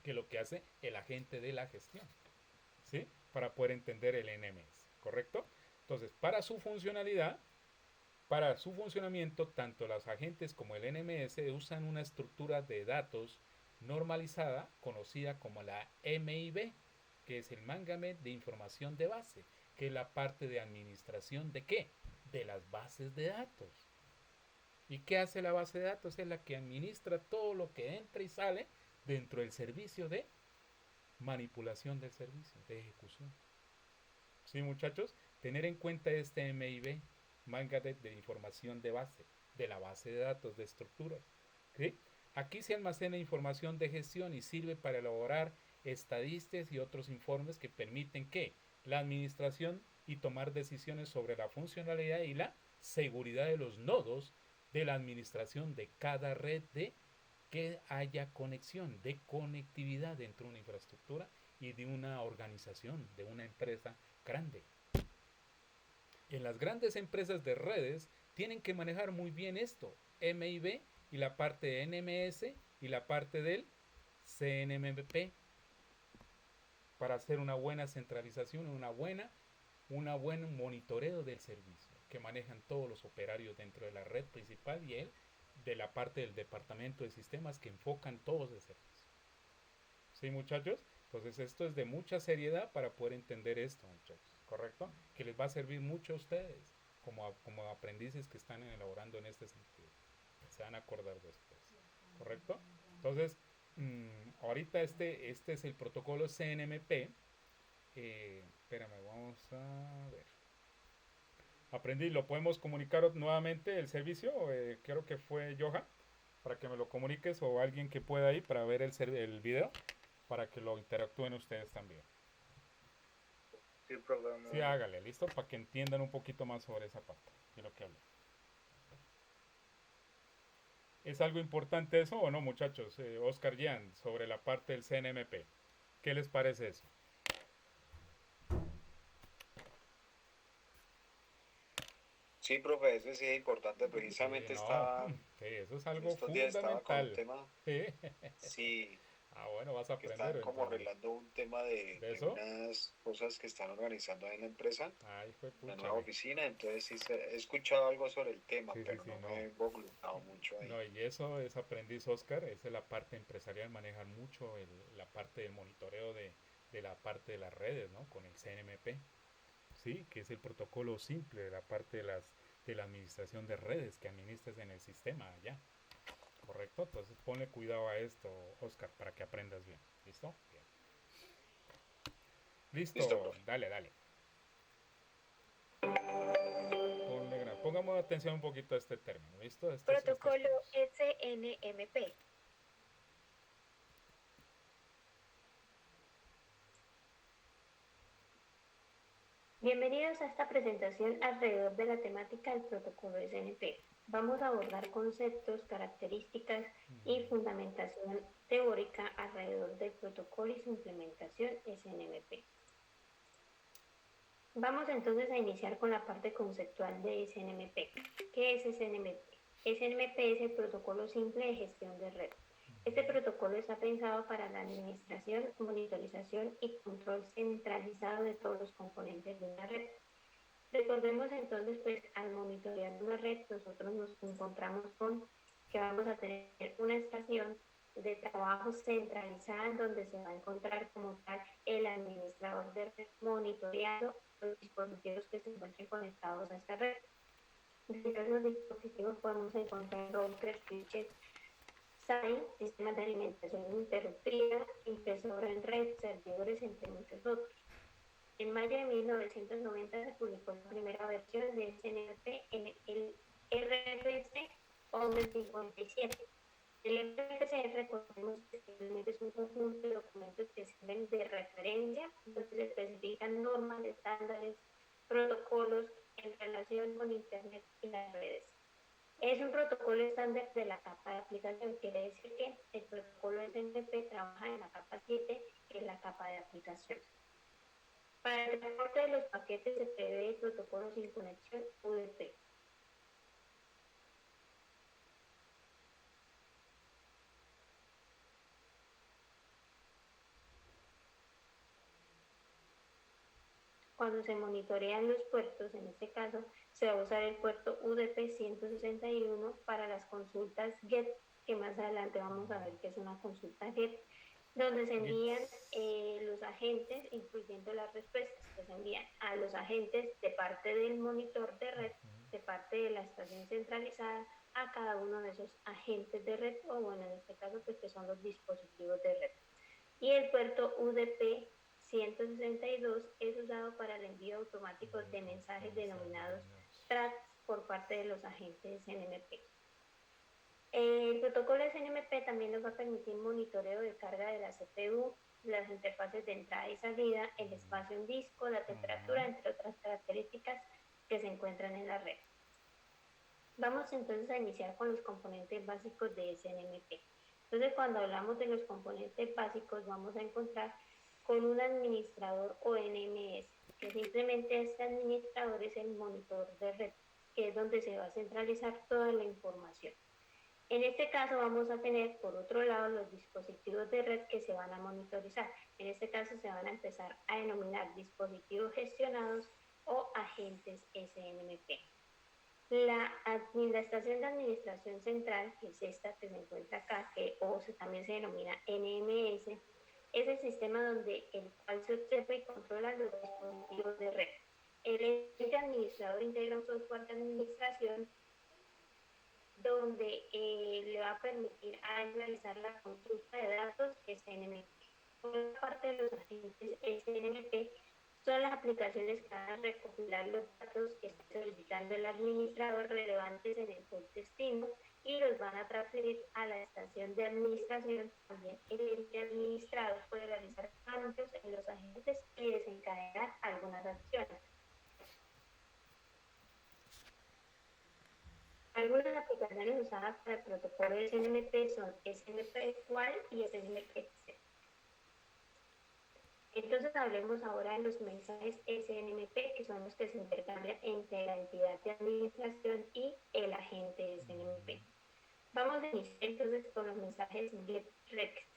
Que es lo que hace el agente de la gestión, ¿sí? Para poder entender el NMS, ¿correcto? Entonces, para su funcionalidad, para su funcionamiento, tanto los agentes como el NMS usan una estructura de datos normalizada conocida como la MIB, que es el Management de Información de Base, que es la parte de administración de ¿qué? De las bases de datos. ¿Y qué hace la base de datos? Es la que administra todo lo que entra y sale dentro del servicio de manipulación del servicio, de ejecución. ¿Sí, muchachos? Tener en cuenta este MIB, Management de Información de Base, de la base de datos de estructuras. ¿Sí? Aquí se almacena información de gestión y sirve para elaborar estadísticas y otros informes que permiten que la administración y tomar decisiones sobre la funcionalidad y la seguridad de los nodos de la administración de cada red de que haya conexión, de conectividad dentro de una infraestructura y de una organización, de una empresa grande. En las grandes empresas de redes tienen que manejar muy bien esto, MIB y la parte de NMS y la parte del CNMP para hacer una buena centralización, un buen monitoreo del servicio que manejan todos los operarios dentro de la red principal y el de la parte del departamento de sistemas que enfocan todos el servicio. ¿Sí, muchachos? Entonces esto es de mucha seriedad para poder entender esto, muchachos, ¿correcto? Que les va a servir mucho a ustedes como aprendices que están elaborando en este sentido. Se van a acordar después, ¿correcto? Entonces, ahorita este es el protocolo CNMP. Espérame, vamos a ver. Aprendí, ¿lo podemos comunicar nuevamente el servicio? Creo que fue Johan, para que me lo comuniques o alguien que pueda ir para ver el video, para que lo interactúen ustedes también. Sí, programa. Sí, hágale, listo, para que entiendan un poquito más sobre esa parte de lo que hablé. ¿Es algo importante eso o no, muchachos? Oscar Jan, sobre la parte del CNMP. ¿Qué les parece eso? Sí, profe, eso sí es importante. Precisamente No, estaba, sí, eso es en algo estos días estaba con un fundamental. tema. Sí. Sí, Bueno, vas a que están aprender como entonces. arreglando un tema ¿De de eso? unas cosas que están organizando ahí en la empresa, Ay, fue la pucha, nueva güey. oficina, entonces sí he escuchado algo sobre el tema, Sí, sí, pero sí, no me no. he involucrado mucho ahí. No, y eso es aprendiz Oscar, esa es la parte empresarial, manejan mucho la parte del monitoreo de la parte de las redes, ¿no? Con el CNMP, sí, que es el protocolo simple de la parte de la administración de redes que administras en el sistema allá, ¿correcto? Entonces ponle cuidado a esto, Oscar, para que aprendas bien, ¿listo? Bien. Listo, Listo, profe. dale, dale. Pongamos atención un poquito a este término, ¿listo? Estos Protocolo puntos. SNMP. Bienvenidos a esta presentación alrededor de la temática del protocolo SNP. Vamos a abordar conceptos, características y fundamentación teórica alrededor del protocolo y su implementación SNMP. Vamos entonces a iniciar con la parte conceptual de SNMP. ¿Qué es SNMP? SNMP es el protocolo simple de gestión de red. Este protocolo está pensado para la administración, monitorización y control centralizado de todos los componentes de una red. Recordemos entonces, pues al monitorear una red, nosotros nos encontramos con que vamos a tener una estación de trabajo centralizada en donde se va a encontrar como tal el administrador de red monitoreando los dispositivos que se encuentren conectados a esta red. Dentro de los dispositivos podemos encontrar routers, switches, SAI, sistemas de alimentación interrumpida, impresora en red, servidores, entre muchos otros. En mayo de 1990 se publicó la primera versión de SNMP en el RFC 1157. El RFC, recordemos que es un conjunto de documentos que sirven de referencia, donde se especifican normas, estándares, protocolos en relación con Internet y las redes. Es un protocolo estándar de la capa de aplicación, quiere decir que el protocolo SNMP trabaja en la capa 7, que es la capa de aplicación. Para el transporte de los paquetes se prevé el protocolo sin conexión UDP. Cuando se monitorean los puertos, en este caso, se va a usar el puerto UDP 161 para las consultas GET, que más adelante vamos a ver que es una consulta GET, donde se envían los agentes, incluyendo las respuestas que se envían a los agentes de parte del monitor de red, de parte de la estación centralizada, a cada uno de esos agentes de red, o bueno, en este caso, pues que son los dispositivos de red. Y el puerto UDP 162 es usado para el envío automático de mensajes denominados tracks por parte de los agentes SNMP. El protocolo SNMP también nos va a permitir monitoreo de carga de la CPU, las interfaces de entrada y salida, el espacio en disco, la temperatura, entre otras características que se encuentran en la red. Vamos entonces a iniciar con los componentes básicos de SNMP. Entonces, cuando hablamos de los componentes básicos, vamos a encontrar con un administrador o NMS, que simplemente este administrador es el monitor de red, que es donde se va a centralizar toda la información. En este caso vamos a tener, por otro lado, los dispositivos de red que se van a monitorizar. En este caso se van a empezar a denominar dispositivos gestionados o agentes SNMP. La estación de administración central, que es esta que se encuentra acá, también se denomina NMS, es el sistema donde el cual se observa y controla los dispositivos de red. El ente administrador integra un software de administración donde le va a permitir a realizar la consulta de datos SNMP. Por parte de los agentes SNMP son las aplicaciones que van a recopilar los datos que está solicitando el administrador relevantes en el pool destino y los van a transferir a la estación de administración. También el ente administrador puede realizar cambios en los agentes y desencadenar algunas acciones. Algunas aplicaciones usadas para el protocolo de SNMP son SNMP Qual y SNMP. Entonces hablemos ahora de los mensajes SNMP, que son los que se intercambian entre la entidad de administración y el agente SNMP. Vamos a iniciar entonces con los mensajes GetRequest.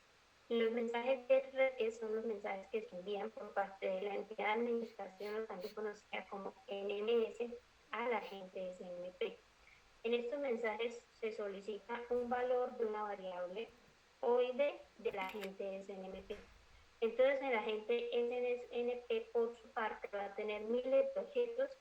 Los mensajes de red que son los mensajes que se envían por parte de la entidad de administración, o también conocida como NMS, a la agente SNMP. En estos mensajes se solicita un valor de una variable OID de la agente SNMP. Entonces el agente SNMP por su parte va a tener miles de objetos.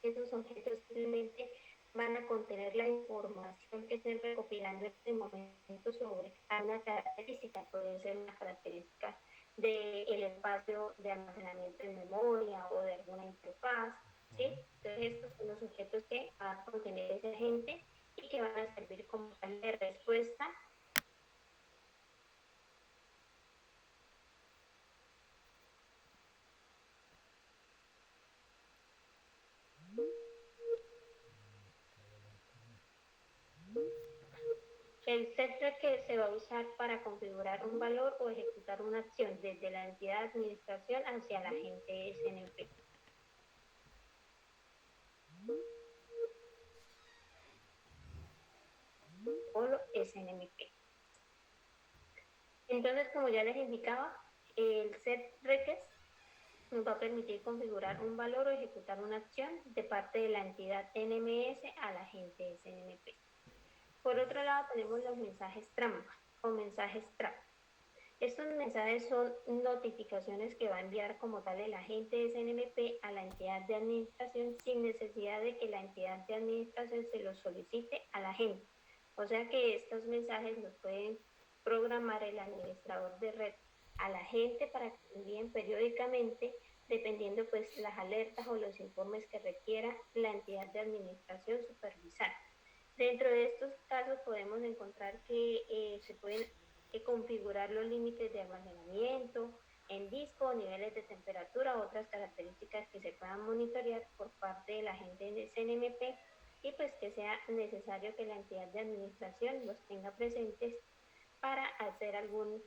Esos objetos simplemente van a contener la información que estén recopilando en este momento sobre una característica, puede ser una característica del espacio de almacenamiento de memoria o de alguna interfaz, ¿sí? Entonces estos son los objetos que va a contener ese agente y que van a servir como tal de respuesta. El set que se va a usar para configurar un valor o ejecutar una acción desde la entidad de administración hacia la agente SNMP. O SNMP. Entonces, como ya les indicaba, el set request nos va a permitir configurar un valor o ejecutar una acción de parte de la entidad NMS a la agente SNMP. Por otro lado, tenemos los mensajes trampa o mensajes trap. Estos mensajes son notificaciones que va a enviar como tal el agente SNMP a la entidad de administración sin necesidad de que la entidad de administración se los solicite a la agente. O sea que estos mensajes los pueden programar el administrador de red a la gente para que envíen periódicamente, dependiendo pues las alertas o los informes que requiera la entidad de administración supervisar. Dentro de estos casos podemos encontrar que se pueden configurar los límites de almacenamiento en disco, niveles de temperatura, otras características que se puedan monitorear por parte de la agente de CNMP y pues que sea necesario que la entidad de administración los tenga presentes para hacer algún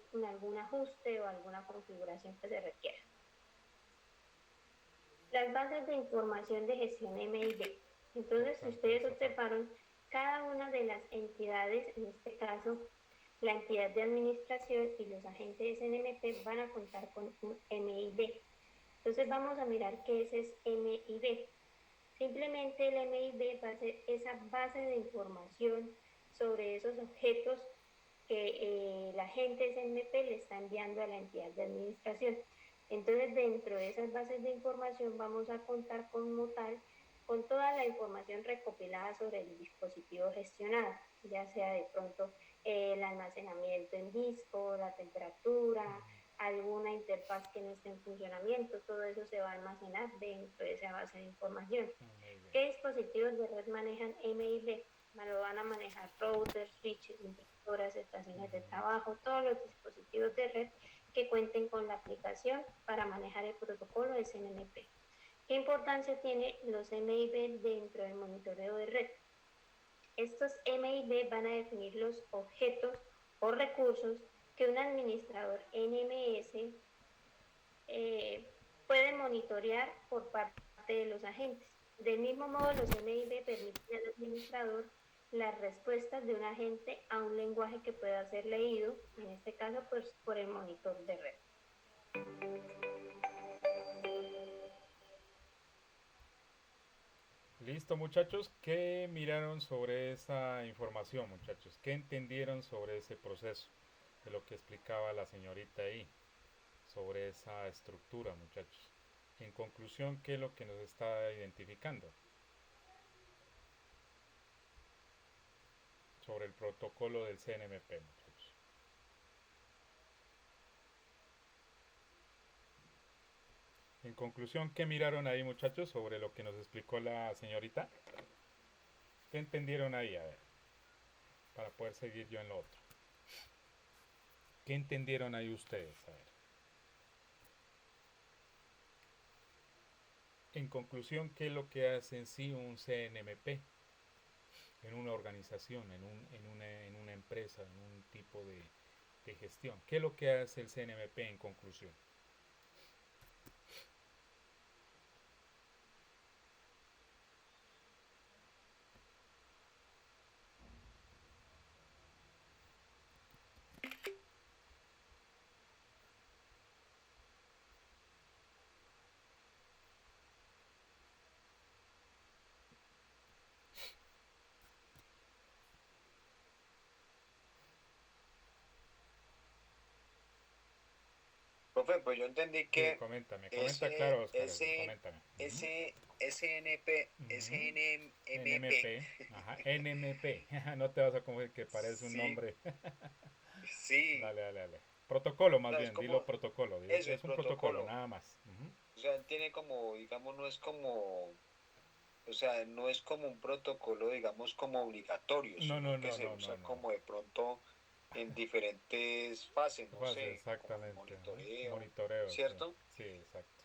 ajuste o alguna configuración que se requiera. Las bases de información de gestión MID. Entonces, si ustedes observaron, cada una de las entidades, en este caso, la entidad de administración y los agentes NMP van a contar con un MID. Entonces vamos a mirar qué es ese MID. Simplemente el MID va a ser esa base de información sobre esos objetos que la agente SNMP le está enviando a la entidad de administración. Entonces, dentro de esas bases de información vamos a contar como tal con toda la información recopilada sobre el dispositivo gestionado, ya sea de pronto el almacenamiento en disco, la temperatura, alguna interfaz que no esté en funcionamiento, todo eso se va a almacenar dentro de esa base de información. ¿Qué dispositivos de red manejan MID? Lo van a manejar routers, switches, impresoras, estaciones de trabajo, todos los dispositivos de red que cuenten con la aplicación para manejar el protocolo de SNMP. ¿Qué importancia tienen los MIB dentro del monitoreo de red? Estos MIB van a definir los objetos o recursos que un administrador NMS puede monitorear por parte de los agentes. Del mismo modo, los MIB permiten al administrador las respuestas de un agente a un lenguaje que pueda ser leído, en este caso pues, por el monitor de red. Listo, muchachos. ¿Qué miraron sobre esa información, muchachos? ¿Qué entendieron sobre ese proceso de lo que explicaba la señorita ahí? Sobre esa estructura, muchachos. En conclusión, ¿qué es lo que nos está identificando? Sobre el protocolo del CNMP, muchachos. En conclusión, ¿qué miraron ahí, muchachos, sobre lo que nos explicó la señorita? ¿Qué entendieron ahí? A ver, para poder seguir yo en lo otro. ¿Qué entendieron ahí ustedes? A ver. En conclusión, ¿qué es lo que hace en sí un CNMP? En una organización, en una empresa, en un tipo de gestión. ¿Qué es lo que hace el CNMP en conclusión? Profe, pues yo entendí Sí, que coméntame, comenta ese, claro, Oscar, ese, coméntame. Ujú, ese, SNP, ujú. SNMP, NMP, ajá, NMP, no te vas a confundir que parece un sí, nombre. sí, Dale, dale, dale. Protocolo o más sea, es bien, dilo como, protocolo, eso, el es un protocolo, protocolo. nada más. Ujú. O sea, él tiene como, digamos, no es como, o sea, no es como un protocolo, digamos, como obligatorio, No, no, sino que no, se no, no, usa no. como de pronto en diferentes fases, no Fase, sé, como el exactamente, ajá. monitoreo, Monitoreo, sí, ¿cierto? sí, exacto.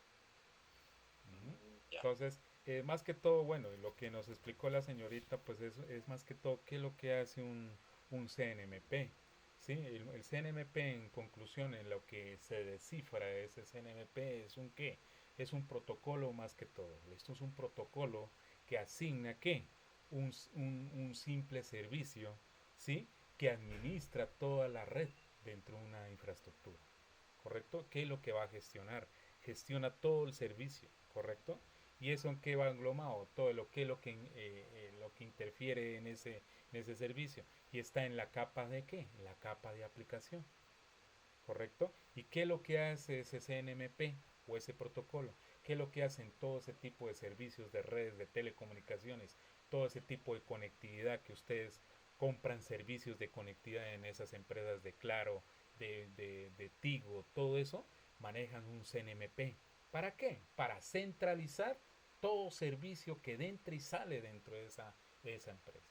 Ujú. Ya. Entonces, más que todo, bueno, lo que nos explicó la señorita, pues es más que todo qué es lo que hace un CNMP. ¿Sí? El CNMP, en conclusión, en lo que se descifra de ese CNMP es un qué, es un protocolo más que todo. Esto es un protocolo que asigna qué, un simple servicio, ¿sí? Que administra toda la red dentro de una infraestructura. ¿Correcto? ¿Qué es lo que va a gestionar? Gestiona todo el servicio, ¿correcto? Y eso en qué va englomado, todo lo que interfiere en ese servicio. Y está en la capa de qué? En la capa de aplicación, ¿correcto? ¿Y qué es lo que hace ese CNMP o ese protocolo? ¿Qué es lo que hacen todo ese tipo de servicios de redes, de telecomunicaciones, todo ese tipo de conectividad que ustedes compran servicios de conectividad en esas empresas de Claro, de Tigo, todo eso, manejan un CNMP. ¿Para qué? Para centralizar todo servicio que entra y sale dentro de esa empresa.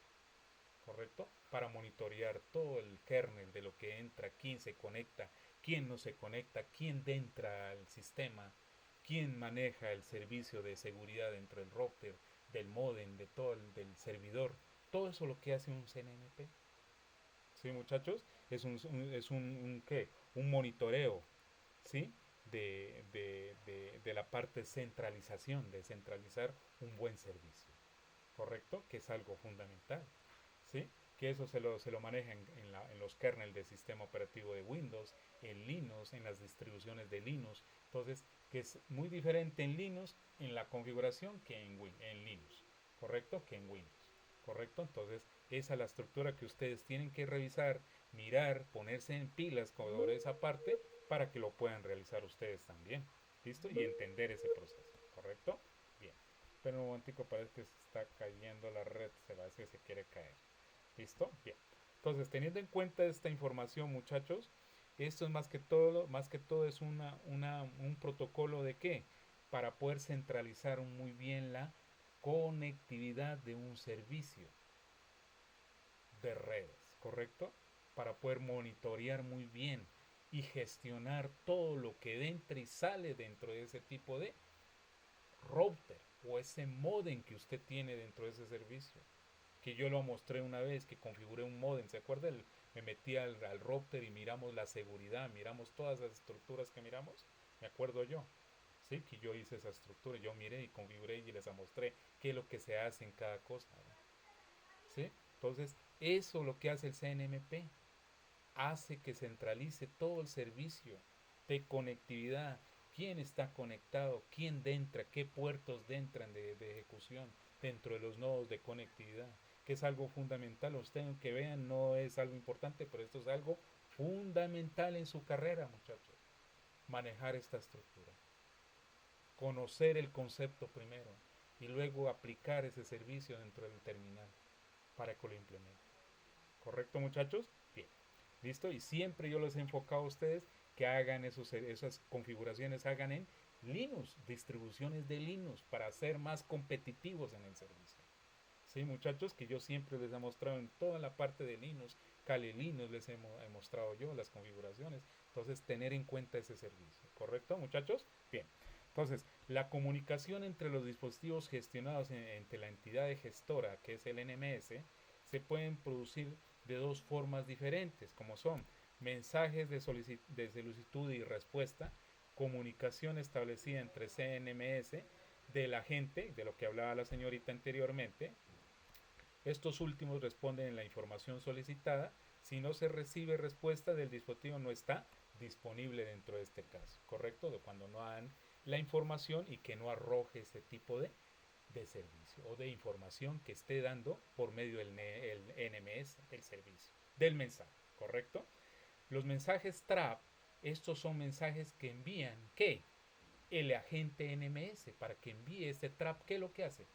¿Correcto? Para monitorear todo el kernel de lo que entra, quién se conecta, quién no se conecta, quién entra al sistema, quién maneja el servicio de seguridad dentro del router, del modem, de todo del servidor. Todo eso lo que hace un CNMP. ¿Sí, muchachos? ¿Qué? Un monitoreo, ¿sí? De la parte centralización, de centralizar un buen servicio. ¿Correcto? Que es algo fundamental. ¿Sí? Que eso se lo maneja en los kernels del sistema operativo de Windows, en Linux, en las distribuciones de Linux. Entonces, que es muy diferente en Linux, en la configuración, que en Linux. ¿Correcto? Que en Windows. ¿Correcto? Entonces, esa es la estructura que ustedes tienen que revisar, mirar, ponerse en pilas sobre esa parte para que lo puedan realizar ustedes también. ¿Listo? Y entender ese proceso. ¿Correcto? Bien. Pero un momentico, parece que se está cayendo la red, se parece que se quiere caer. ¿Listo? Bien. Entonces, teniendo en cuenta esta información, muchachos, esto es más que todo es un protocolo de qué? Para poder centralizar muy bien la conectividad de un servicio de redes, ¿correcto? Para poder monitorear muy bien y gestionar todo lo que entra y sale dentro de ese tipo de router o ese modem que usted tiene dentro de ese servicio. Que yo lo mostré una vez, que configuré un modem, ¿se acuerda? Me metí al router y miramos la seguridad, miramos todas las estructuras que miramos, me acuerdo yo, ¿sí? Que yo hice esa estructura, yo miré y configuré y les mostré qué es lo que se hace en cada cosa, ¿sí? Entonces, eso lo que hace el CNMP, hace que centralice todo el servicio de conectividad, quién está conectado, quién entra, qué puertos entran de ejecución dentro de los nodos de conectividad, que es algo fundamental. Ustedes que vean no es algo importante, pero esto es algo fundamental en su carrera, muchachos. Manejar esta estructura, conocer el concepto primero y luego aplicar ese servicio dentro del terminal para que lo implementen. ¿Correcto, muchachos? Bien. ¿Listo? Y siempre yo les he enfocado a ustedes que hagan esas configuraciones, hagan en Linux, distribuciones de Linux, para ser más competitivos en el servicio. Sí, muchachos, que yo siempre les he mostrado en toda la parte de Linux, Kali Linux he mostrado yo las configuraciones. Entonces, tener en cuenta ese servicio. ¿Correcto, muchachos? Bien. Entonces, la comunicación entre los dispositivos gestionados entre la entidad de gestora, que es el NMS, se pueden producir de dos formas diferentes, como son mensajes de solicitud y respuesta, comunicación establecida entre CNMS del agente, de lo que hablaba la señorita anteriormente. Estos últimos responden en la información solicitada. Si no se recibe respuesta del dispositivo, no está disponible dentro de este caso, ¿correcto? De cuando no dan la información y que no arroje ese tipo de servicio o de información que esté dando por medio del NMS, el servicio, del mensaje, ¿correcto? Los mensajes TRAP estos son mensajes que envían, ¿qué? El agente NMS para que envíe este trap. ¿Qué es lo que hace?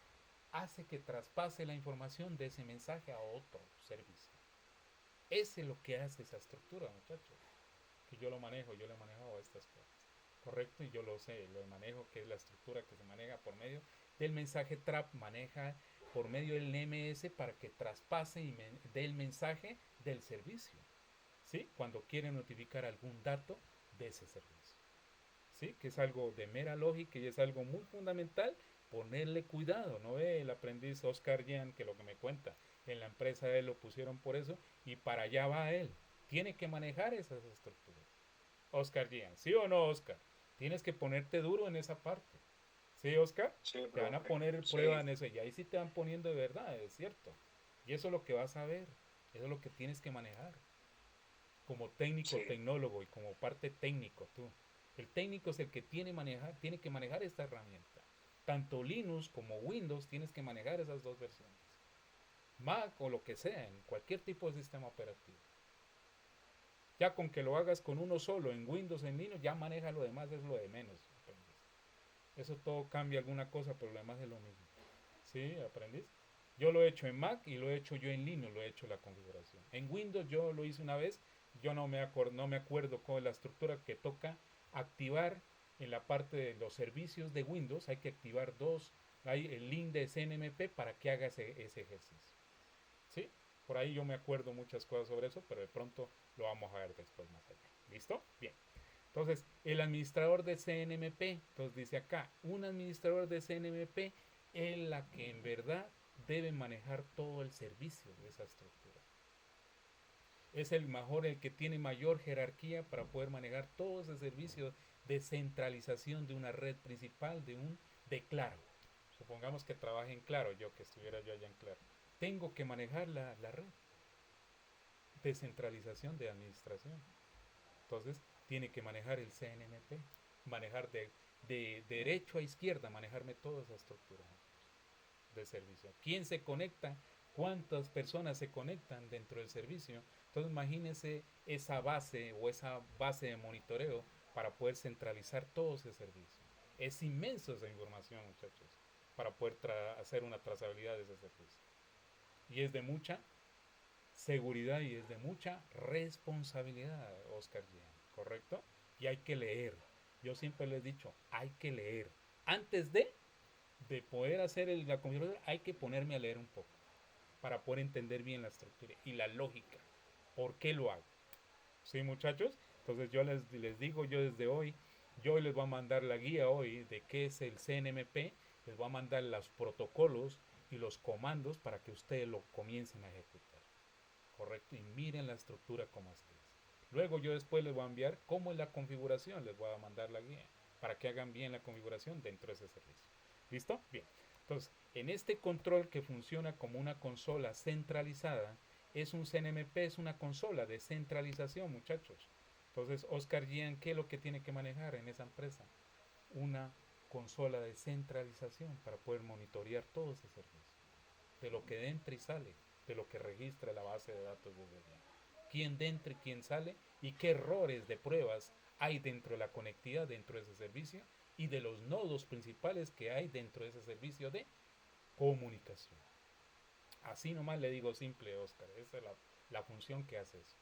Hace que traspase la información de ese mensaje a otro servicio. Ese es lo que hace esa estructura, muchachos. Que yo lo manejo, yo le he manejado estas cosas. Correcto, y yo lo sé, lo manejo, que es la estructura que se maneja por medio del mensaje trap, maneja por medio del NMS para que traspase y dé el mensaje del servicio, ¿sí? Cuando quiere notificar algún dato de ese servicio, ¿sí? Que es algo de mera lógica y es algo muy fundamental ponerle cuidado. No ve el aprendiz Oscar Jan, que lo que me cuenta, en la empresa de él lo pusieron por eso y para allá va él. Tiene que manejar esas estructuras. Oscar Jan, ¿sí o no, Oscar? Tienes que ponerte duro en esa parte. ¿Sí, Oscar? Sí, Te van a profe. poner prueba Sí, en eso y ahí sí te van poniendo de verdad, es cierto. Y eso es lo que vas a ver, eso es lo que tienes que manejar como técnico, sí. tecnólogo y como parte técnico tú. El técnico es el que tiene que manejar esta herramienta. Tanto Linux como Windows tienes que manejar esas dos versiones. Mac o lo que sea, en cualquier tipo de sistema operativo. Ya con que lo hagas con uno solo, en Windows, en Linux, ya maneja lo demás, es lo de menos, aprendiz. Eso todo cambia alguna cosa, pero lo demás es lo mismo. ¿Sí, aprendiz? Yo lo he hecho en Mac y lo he hecho yo en Linux, lo he hecho la configuración. En Windows yo lo hice una vez, yo no me acuerdo con la estructura que toca activar en la parte de los servicios de Windows, hay que activar hay el link de CNMP para que haga ese ejercicio. ¿Sí? Por ahí yo me acuerdo muchas cosas sobre eso, pero de pronto lo vamos a ver después más allá. ¿Listo? Bien. Entonces, el administrador de CNMP, entonces dice acá, un administrador de CNMP es la que en verdad debe manejar todo el servicio de esa estructura. Es el que tiene mayor jerarquía para poder manejar todo ese servicio de centralización de una red principal, de Claro. Supongamos que trabaje en Claro, yo que estuviera yo allá en Claro. Tengo que manejar la red de centralización de administración. Entonces, tiene que manejar el CNMP, manejar de derecho a izquierda, manejarme toda esa estructura de servicio. ¿Quién se conecta? ¿Cuántas personas se conectan dentro del servicio? Entonces, imagínense esa base de monitoreo para poder centralizar todo ese servicio. Es inmenso esa información, muchachos, para poder hacer una trazabilidad de ese servicio. Y es de mucha seguridad y es de mucha responsabilidad, Oscar Gian, ¿correcto? Y hay que leer. Yo siempre les he dicho, hay que leer. Antes de poder hacer la configuración, hay que ponerme a leer un poco para poder entender bien la estructura y la lógica. ¿Por qué lo hago? ¿Sí, muchachos? Entonces yo les digo, yo desde hoy, yo les voy a mandar la guía hoy de qué es el CNMP, les voy a mandar los protocolos y los comandos para que ustedes lo comiencen a ejecutar. Correcto, y miren la estructura como es. Luego yo después les voy a enviar cómo es la configuración, les voy a mandar la guía para que hagan bien la configuración dentro de ese servicio. ¿Listo? Bien. Entonces, en este control que funciona como una consola centralizada, es un CNMP, es una consola de centralización, muchachos. Entonces, Oscar Gian, ¿qué es lo que tiene que manejar en esa empresa? Una consola de centralización para poder monitorear todo ese servicio, de lo que entra y sale, de lo que registra la base de datos desde allá. Quién entra y quién sale y qué errores de pruebas hay dentro de la conectividad dentro de ese servicio y de los nodos principales que hay dentro de ese servicio de comunicación. Así nomás le digo simple, Oscar. Esa es la función que hace eso.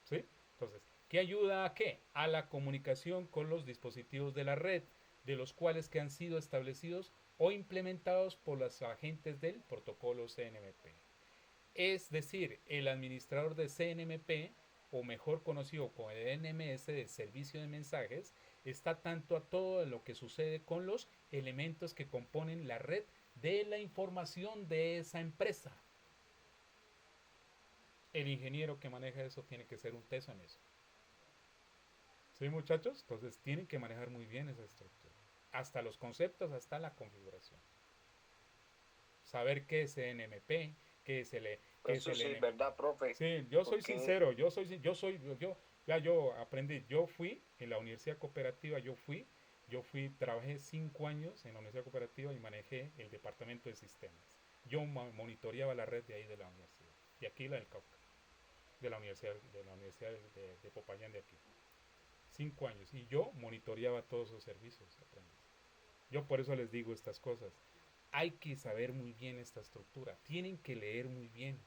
¿Sí? Entonces, ¿qué ayuda a qué? A la comunicación con los dispositivos de la red, de los cuales que han sido establecidos o implementados por los agentes del protocolo CNMP. Es decir, el administrador de CNMP, o mejor conocido como el NMS de servicio de mensajes, está tanto a todo lo que sucede con los elementos que componen la red de la información de esa empresa. El ingeniero que maneja eso tiene que ser un teso en eso. ¿Sí, muchachos? Entonces tienen que manejar muy bien esa estructura. Hasta los conceptos, hasta la configuración. Saber qué es CNMP, qué es Eso el sí, NMP. ¿verdad, profe? Sí, yo soy Porque, sincero, yo aprendí, yo fui en la universidad cooperativa, trabajé 5 años en la universidad cooperativa y manejé el departamento de sistemas. Yo monitoreaba la red de ahí de la universidad, y aquí la del Cauca, de la universidad de Popayán de aquí. 5 años. Y yo monitoreaba todos esos servicios. Aprendiz. Yo por eso les digo estas cosas. Hay que saber muy bien esta estructura. Tienen que leer muy bien.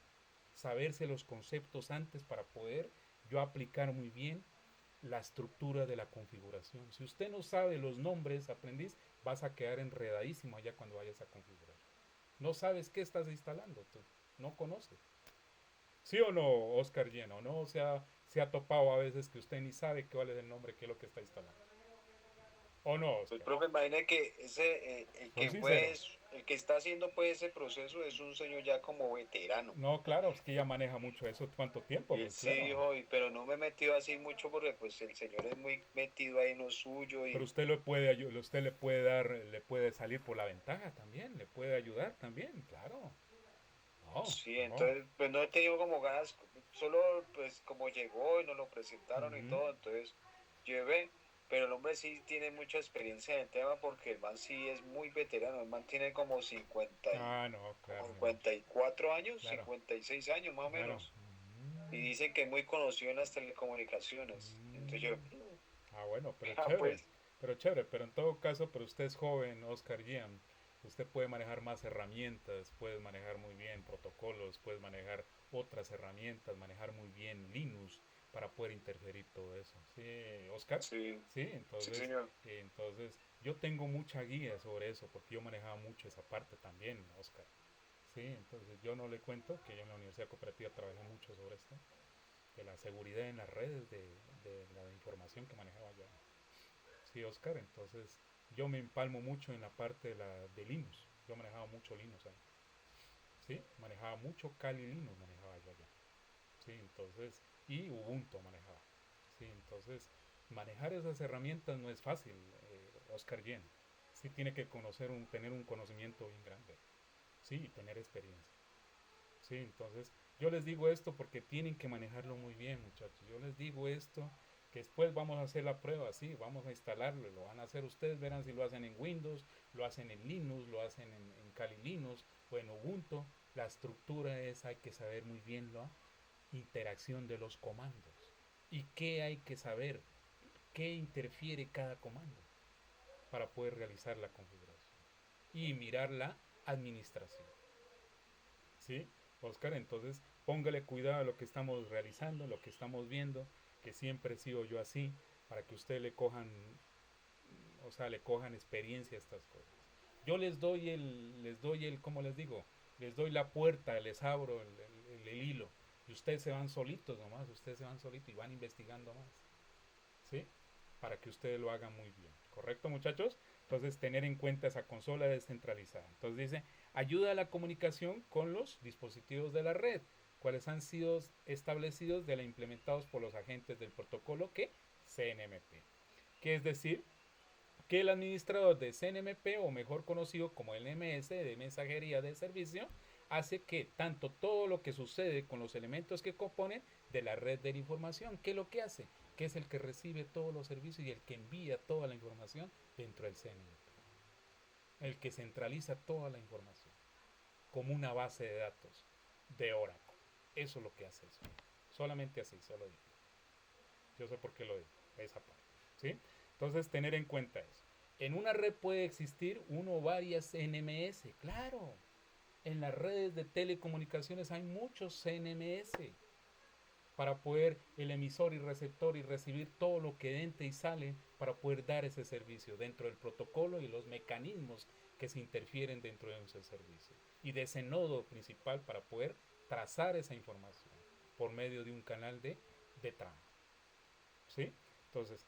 Saberse los conceptos antes para poder yo aplicar muy bien la estructura de la configuración. Si usted no sabe los nombres, aprendiz, vas a quedar enredadísimo allá cuando vayas a configurar. No sabes qué estás instalando tú. No conoces. ¿Sí o no, Oscar Lleno? ¿No? Se ha topado a veces que usted ni sabe cuál es el nombre, qué es lo que está instalando. ¿O no, Pues, Oscar? profe, imagine que Soy sincero. el que está haciendo pues ese proceso es un señor ya como veterano. No, claro, es que ella maneja mucho eso. ¿Cuánto tiempo? Y él Pues sí claro. dijo, pero no me he metido así mucho porque pues el señor es muy metido ahí en lo suyo Pero y usted le puede, usted le puede dar, le puede salir por la ventaja también, le puede ayudar también, claro. No, sí, no. entonces pues no he tenido como ganas, solo pues como llegó y nos lo presentaron y Ujú. todo, entonces llevé, pero el hombre sí tiene mucha experiencia en el tema porque el man sí es muy veterano, el man tiene como Ah, no, claro, me imagino. 54 años, Claro, 56 años más o claro. menos, y dicen que es muy conocido en las telecomunicaciones, entonces yo, Ah, bueno, pero ah, chévere. pues, Pero chévere, pero en todo caso, pero usted es joven, Oscar Gian. Usted puede manejar más herramientas, puede manejar muy bien protocolos, puede manejar otras herramientas, manejar muy bien Linux para poder interferir todo eso. ¿Sí, Oscar? sí, Sí, sí entonces, señor, yo tengo mucha guía sobre eso porque yo manejaba mucho esa parte también, Oscar. Sí, entonces yo no le cuento que yo en la Universidad Cooperativa trabajé mucho sobre esto, de la seguridad en las redes, de la información que manejaba yo. Sí, Oscar, entonces yo me empalmo mucho en la parte de Linux. Yo manejaba mucho Linux ahí. Sí, manejaba mucho Kali Linux, manejaba yo allá. Sí, entonces, y Ubuntu manejaba. Sí, entonces, manejar esas herramientas no es fácil, Oscar Yen. Sí, tiene que tener un conocimiento bien grande. Sí, y tener experiencia. Sí, entonces yo les digo esto porque tienen que manejarlo muy bien, muchachos. Yo les digo esto, que después vamos a hacer la prueba, sí, vamos a instalarlo, lo van a hacer ustedes, verán si lo hacen en Windows, lo hacen en Linux, lo hacen en Kali Linux o en Ubuntu. La estructura es, hay que saber muy bien la interacción de los comandos. ¿Y qué hay que saber? ¿Qué interfiere cada comando para poder realizar la configuración? Y mirar la administración. ¿Sí? Oscar, entonces póngale cuidado a lo que estamos realizando, lo que estamos viendo, que siempre he sido yo así, para que usted le cojan, o sea, le cojan experiencia a estas cosas. Yo ¿cómo les digo? Les doy la puerta, les abro el hilo, y ustedes se van solitos nomás, ustedes se van solitos y van investigando más, ¿sí? Para que ustedes lo hagan muy bien, ¿correcto, muchachos? Entonces, tener en cuenta esa consola descentralizada. Entonces dice, ayuda a la comunicación con los dispositivos de la red, cuales han sido establecidos de la implementados por los agentes del protocolo que CNMP, que es decir, que el administrador de CNMP, o mejor conocido como el MS de mensajería de servicio, hace que tanto todo lo que sucede con los elementos que componen de la red de la información, ¿qué es lo que hace? Que es el que recibe todos los servicios y el que envía toda la información dentro del CNMP, el que centraliza toda la información como una base de datos de Oracle. Eso es lo que hace eso. Solamente así, solo digo. Yo sé por qué lo digo, esa parte. ¿Sí? Entonces, tener en cuenta eso. En una red puede existir uno o varias NMS, claro. En las redes de telecomunicaciones hay muchos CNMS para poder el emisor y receptor y recibir todo lo que entra y sale para poder dar ese servicio dentro del protocolo y los mecanismos que se interfieren dentro de ese servicio y de ese nodo principal para poder trazar esa información por medio de un canal de trama. ¿Sí? Entonces,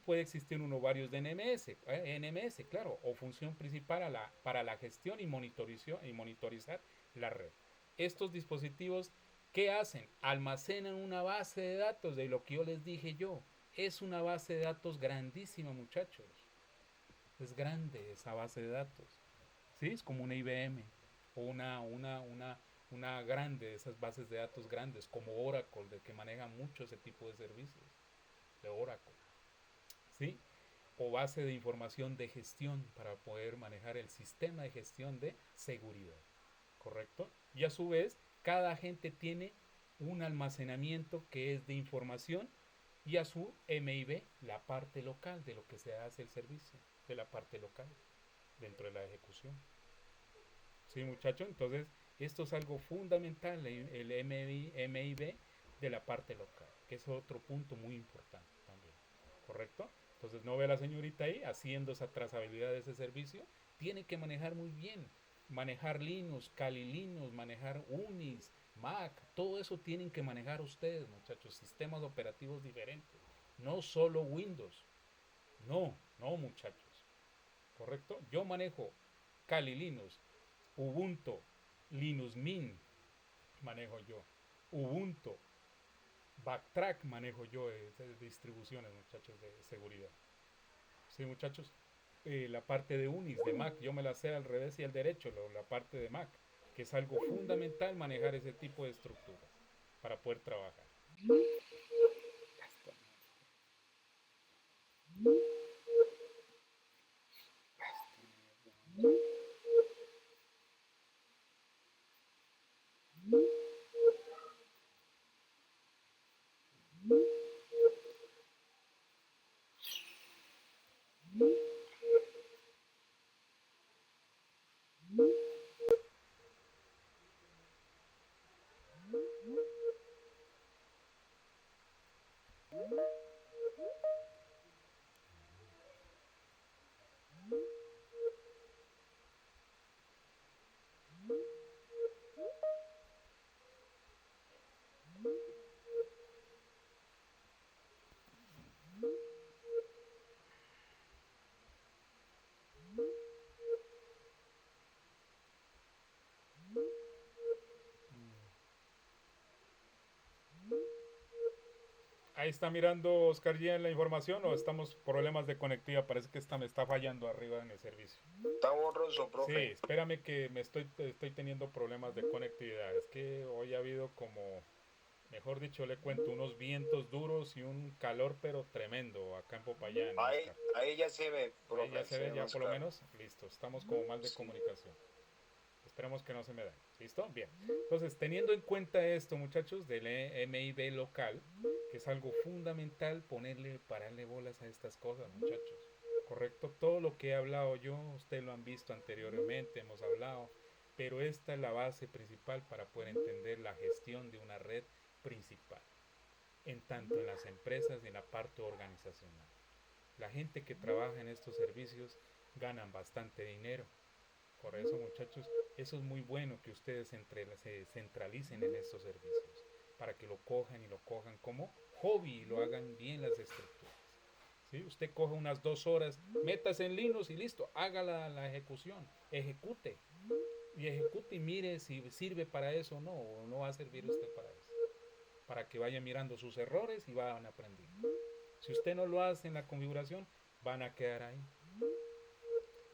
puede existir uno o varios de NMS, claro, o función principal para la gestión y monitorizar la red. Estos dispositivos, ¿qué hacen? Almacenan una base de datos de lo que yo les dije yo. Es una base de datos grandísima, muchachos. Es grande esa base de datos. ¿Sí? Es como una IBM o una grande de esas bases de datos grandes, como Oracle, de que maneja mucho ese tipo de servicios de Oracle, ¿sí? O base de información de gestión para poder manejar el sistema de gestión de seguridad, ¿correcto? Y a su vez, cada agente tiene un almacenamiento que es de información y a su MIB, la parte local de lo que se hace el servicio, de la parte local, dentro de la ejecución. ¿Sí, muchachos? Entonces, esto es algo fundamental, el MIB de la parte local, que es otro punto muy importante también, ¿correcto? Entonces, no ve a la señorita ahí haciendo esa trazabilidad de ese servicio, tiene que manejar muy bien, manejar Linux, Kali Linux, manejar Unix, Mac, todo eso tienen que manejar ustedes, muchachos, sistemas operativos diferentes, no solo Windows, no, muchachos, ¿correcto? Yo manejo Kali Linux, Ubuntu, Linux Mint manejo yo, Ubuntu, Backtrack manejo yo, de distribuciones, muchachos, de seguridad. Sí, muchachos, la parte de Unix, de Mac, yo me la sé al revés y al derecho, la parte de Mac, que es algo fundamental manejar ese tipo de estructuras para poder trabajar. Ahí está mirando Oscar ya en la información o estamos problemas de conectividad. Parece que me está fallando arriba en el servicio. Está borroso, Sí, profe. espérame que estoy teniendo problemas de conectividad. Es que hoy ha habido como, mejor dicho, le cuento, unos vientos duros y un calor pero tremendo acá en Popayán, Oscar. Ahí ya se ve, Ahí ya profe, se se ve, ve ya más por lo claro. menos, listo. Estamos como mal de Sí. comunicación. Esperemos que no se me dañe. ¿Listo? Bien. Entonces, teniendo en cuenta esto, muchachos, del MIB local, que es algo fundamental pararle bolas a estas cosas, muchachos. ¿Correcto? Todo lo que he hablado yo, ustedes lo han visto anteriormente, hemos hablado, pero esta es la base principal para poder entender la gestión de una red principal, en tanto en las empresas y en la parte organizacional. La gente que trabaja en estos servicios ganan bastante dinero. Por eso, muchachos, eso es muy bueno que ustedes se centralicen en estos servicios, para que lo cojan y lo cojan como hobby y lo hagan bien las estructuras. ¿Sí? Usted coge unas 2 horas, métase en Linux y listo, haga la ejecución, ejecute y mire si sirve para eso o no va a servir usted para eso. Para que vaya mirando sus errores y van aprendiendo. Si usted no lo hace en la configuración, van a quedar ahí.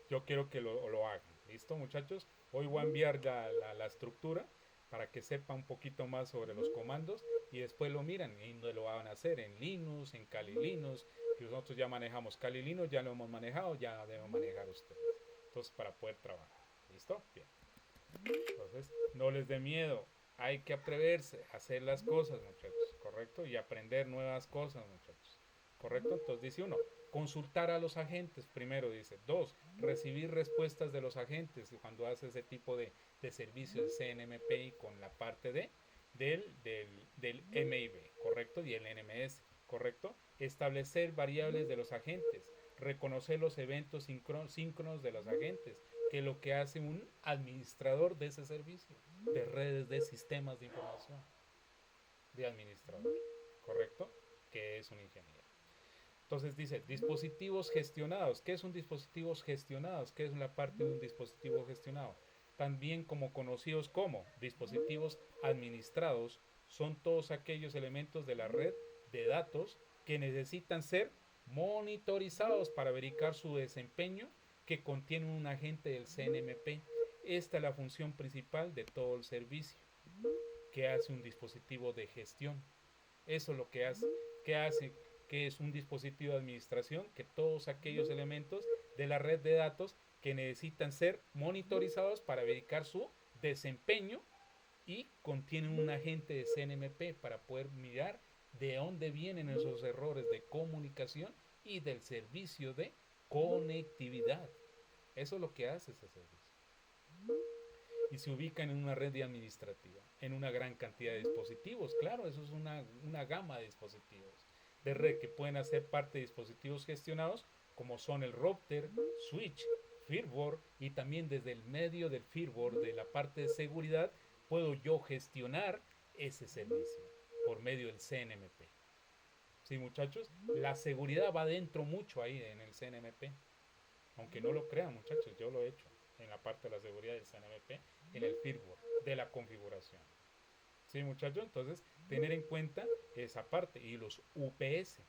Yo quiero que lo hagan. ¿Listo, muchachos? Hoy voy a enviar la estructura para que sepan un poquito más sobre los comandos y después lo miran y lo van a hacer en Linux, en Kali Linux, que nosotros ya manejamos Kali Linux, ya lo hemos manejado, ya deben manejar ustedes. Entonces, para poder trabajar. ¿Listo? Bien. Entonces, no les dé miedo. Hay que atreverse a hacer las cosas, muchachos. ¿Correcto? Y aprender nuevas cosas, muchachos. ¿Correcto? Entonces dice uno, consultar a los agentes primero, dice. Dos, recibir respuestas de los agentes cuando hace ese tipo de servicios CNMP con la parte del MIB, ¿correcto? Y el NMS, ¿correcto? Establecer variables de los agentes, reconocer los eventos síncronos de los agentes, que es lo que hace un administrador de ese servicio, de redes, de sistemas de información, de administrador, ¿correcto? Que es un ingeniero. Entonces dice, dispositivos gestionados. ¿Qué es un dispositivo gestionado? ¿Qué es la parte de un dispositivo gestionado? También como conocidos como dispositivos administrados, son todos aquellos elementos de la red de datos que necesitan ser monitorizados para verificar su desempeño, que contiene un agente del CNMP. Esta es la función principal de todo el servicio que hace un dispositivo de gestión. Eso es lo que hace que es un dispositivo de administración, que todos aquellos elementos de la red de datos que necesitan ser monitorizados para verificar su desempeño y contienen un agente de CNMP para poder mirar de dónde vienen esos errores de comunicación y del servicio de conectividad. Eso es lo que hace ese servicio. Y se ubican en una red administrativa, en una gran cantidad de dispositivos. Claro, eso es una gama de dispositivos de red que pueden hacer parte de dispositivos gestionados como son el router, switch, firmware, y también desde el medio del firmware de la parte de seguridad puedo yo gestionar ese servicio por medio del CNMP. Sí, muchachos, la seguridad va dentro mucho ahí en el CNMP. Aunque no lo crean, muchachos, yo lo he hecho en la parte de la seguridad del CNMP, en el firmware de la configuración. Sí, muchachos, entonces tener en cuenta esa parte. Y los UPS,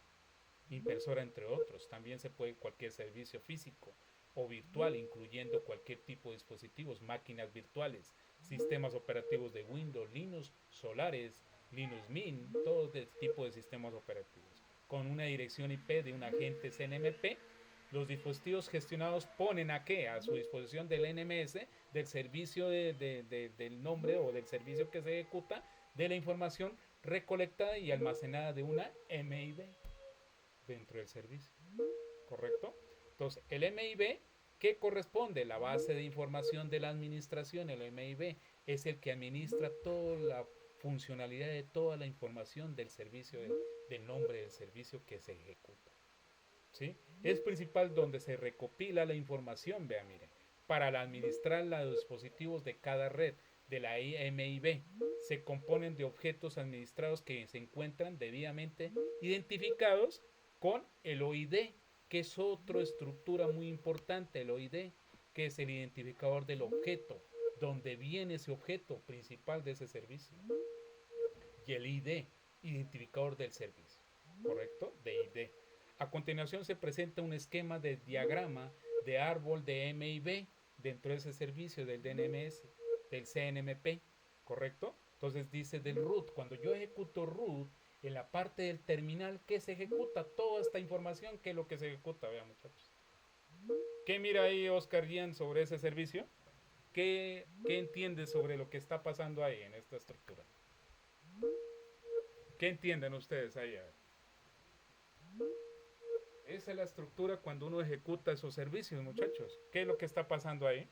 impresora entre otros, también se puede cualquier servicio físico o virtual, incluyendo cualquier tipo de dispositivos, máquinas virtuales, sistemas operativos de Windows, Linux, Solaris, Linux Mint, todo tipo de sistemas operativos. Con una dirección IP de un agente CNMP, los dispositivos gestionados ponen a qué? A su disposición del NMS, del servicio del nombre o del servicio que se ejecuta, de la información recolectada y almacenada de una MIB dentro del servicio. ¿Correcto? Entonces, el MIB, ¿qué corresponde? La base de información de la administración, el MIB, es el que administra toda la funcionalidad de toda la información del servicio, del nombre del servicio que se ejecuta. ¿Sí? Es principal donde se recopila la información, vea, mire, para administrar los dispositivos de cada red de la MIB. Se componen de objetos administrados que se encuentran debidamente identificados con el OID, que es otra estructura muy importante, el OID, que es el identificador del objeto, donde viene ese objeto principal de ese servicio. Y el ID, identificador del servicio, ¿correcto? De ID. A continuación se presenta un esquema de diagrama de árbol de MIB dentro de ese servicio del DNMS, del CNMP, ¿correcto? Entonces dice del root, cuando yo ejecuto root, en la parte del terminal, ¿qué se ejecuta? Toda esta información, ¿qué es lo que se ejecuta? Vean, muchachos. ¿Qué mira ahí Oscar Guillén sobre ese servicio? ¿Qué entiende sobre lo que está pasando ahí en esta estructura? ¿Qué entienden ustedes ahí? A ver. Esa es la estructura cuando uno ejecuta esos servicios, muchachos. ¿Qué es lo que está pasando ahí?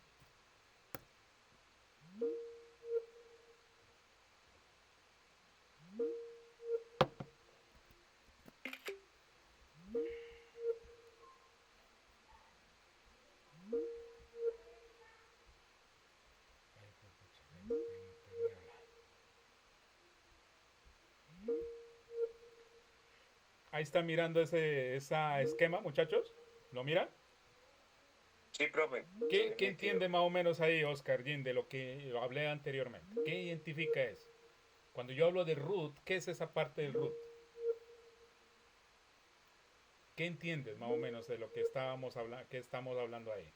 Ahí está mirando ese esquema, muchachos. ¿Lo miran? Sí, profe. ¿Qué entiende más o menos ahí, Oscar Jim, de lo que hablé anteriormente? ¿Qué identifica eso? Cuando yo hablo de root, ¿qué es esa parte del root? ¿Qué entiendes más o menos de lo que estamos hablando ahí?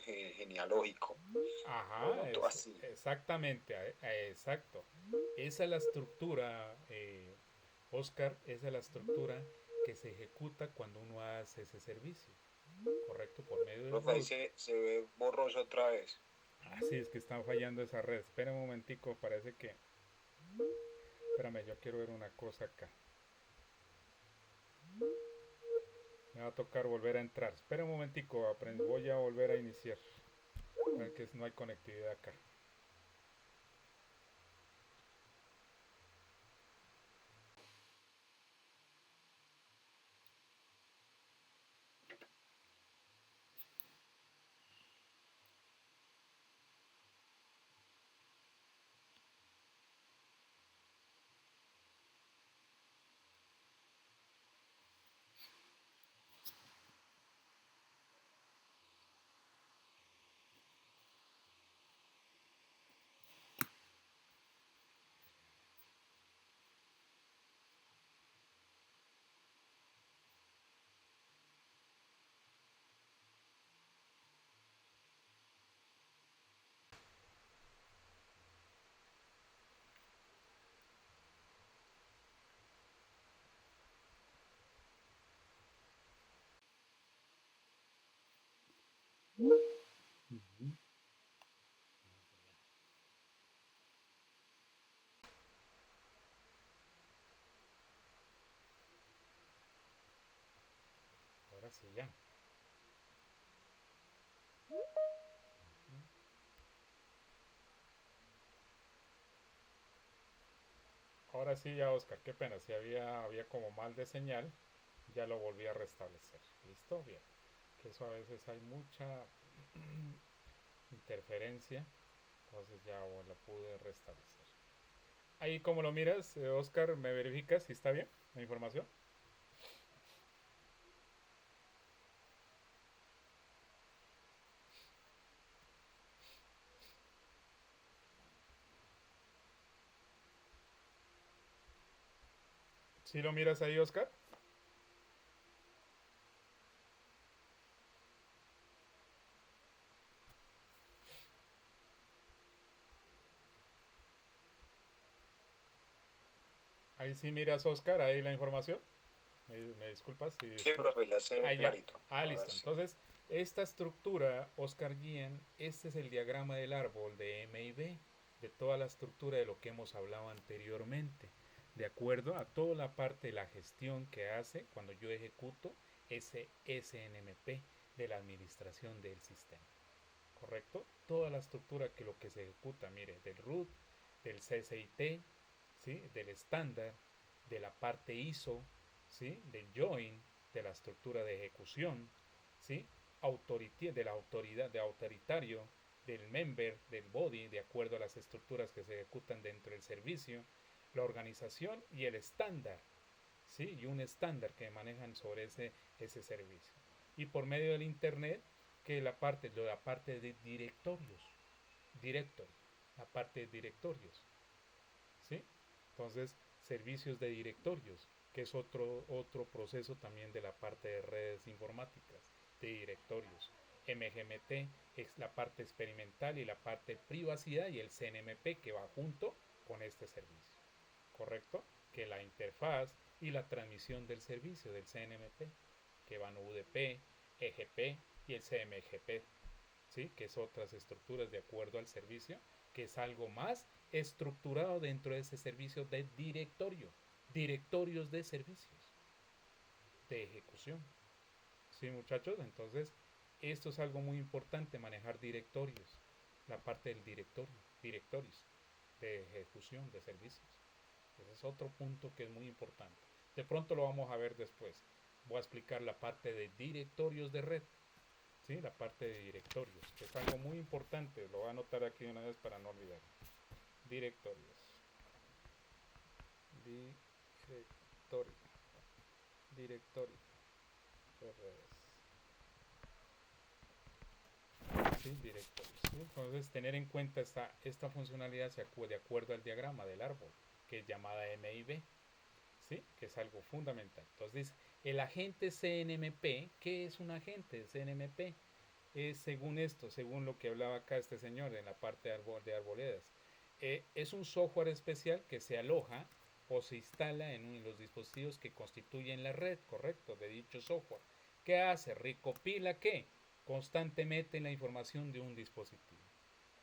Genealógico. Ajá, Así. exactamente, exacto. Esa es la estructura, Oscar, esa es la estructura que se ejecuta cuando uno hace ese servicio, ¿correcto? Por medio del Profe, ahí root. se ve borroso otra vez. Así es que están fallando esa red. Espera un momentico, parece que... Espérame, yo quiero ver una cosa acá. Me va a tocar volver a entrar. Espera un momentico, voy a volver a iniciar. Que no hay conectividad acá. sí ya. Ahora sí ya, Oscar, qué pena, si había como mal de señal, ya lo volví a restablecer. ¿Listo? Bien. Que eso a veces hay mucha interferencia, entonces ya lo pude restablecer. Ahí como lo miras, Oscar, ¿me verificas si está bien la información? ¿Sí lo miras ahí, Oscar? Ahí sí miras, Oscar, ahí la información. Me disculpas si Sí, esto... profe, ya se ve Ah, ya. clarito. Ah, Ahora listo. sí. Entonces, esta estructura, Oscar Guillén, este es el diagrama del árbol de M y B, de toda la estructura de lo que hemos hablado anteriormente, de acuerdo a toda la parte de la gestión que hace cuando yo ejecuto ese SNMP de la administración del sistema. ¿Correcto? Toda la estructura que lo que se ejecuta, mire, del root, del CCIT, ¿sí? Del estándar, de la parte ISO, ¿sí? Del join, de la estructura de ejecución, ¿sí? De la autoridad, de autoritario, del member, del body, de acuerdo a las estructuras que se ejecutan dentro del servicio, la organización y el estándar, ¿sí? Y un estándar que manejan sobre ese servicio. Y por medio del Internet, que la parte de directorios, directory, la parte de directorios, ¿sí? Entonces, servicios de directorios, que es otro proceso también de la parte de redes informáticas, de directorios. MGMT es la parte experimental y la parte de privacidad y el CNMP que va junto con este servicio. ¿Correcto? Que la interfaz y la transmisión del servicio del CNMP, que van UDP, EGP y el CMGP, ¿sí? Que es otras estructuras de acuerdo al servicio, que es algo más estructurado dentro de ese servicio de directorio, directorios de servicios, de ejecución. ¿Sí, muchachos? Entonces, esto es algo muy importante, manejar directorios, la parte del directorio, directorios de ejecución de servicios. Ese es otro punto que es muy importante. De pronto lo vamos a ver después. Voy a explicar la parte de directorios de red. ¿Sí? La parte de directorios, que es algo muy importante. Lo voy a anotar aquí una vez para no olvidar. Directorios. Directorio. Directorio de redes. ¿Sí? Directorios. ¿Sí? Entonces, tener en cuenta esta funcionalidad de acuerdo al diagrama del árbol, que es llamada MIB. ¿Sí? Que es algo fundamental. Entonces, el agente CNMP, ¿qué es un agente CNMP? Es según esto, según lo que hablaba acá este señor en la parte de arboledas. Es un software especial que se aloja o se instala en los dispositivos que constituyen la red, correcto, de dicho software. ¿Qué hace? Recopila ¿qué? Constantemente la información de un dispositivo.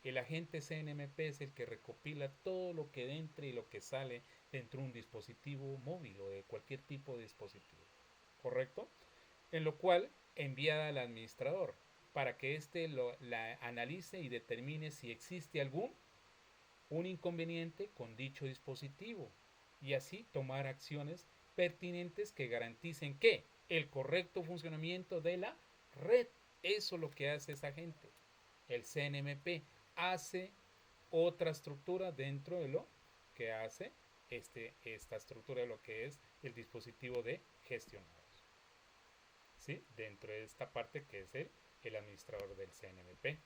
El agente CNMP es el que recopila todo lo que entra y lo que sale dentro de un dispositivo móvil o de cualquier tipo de dispositivo. ¿Correcto? En lo cual envía al administrador para que éste la analice y determine si existe un inconveniente con dicho dispositivo y así tomar acciones pertinentes que garanticen que el correcto funcionamiento de la red. Eso es lo que hace esa gente. El CNMP hace otra estructura dentro de lo que hace esta estructura de lo que es el dispositivo de gestionados. ¿Sí? Dentro de esta parte que es el administrador del CNMP.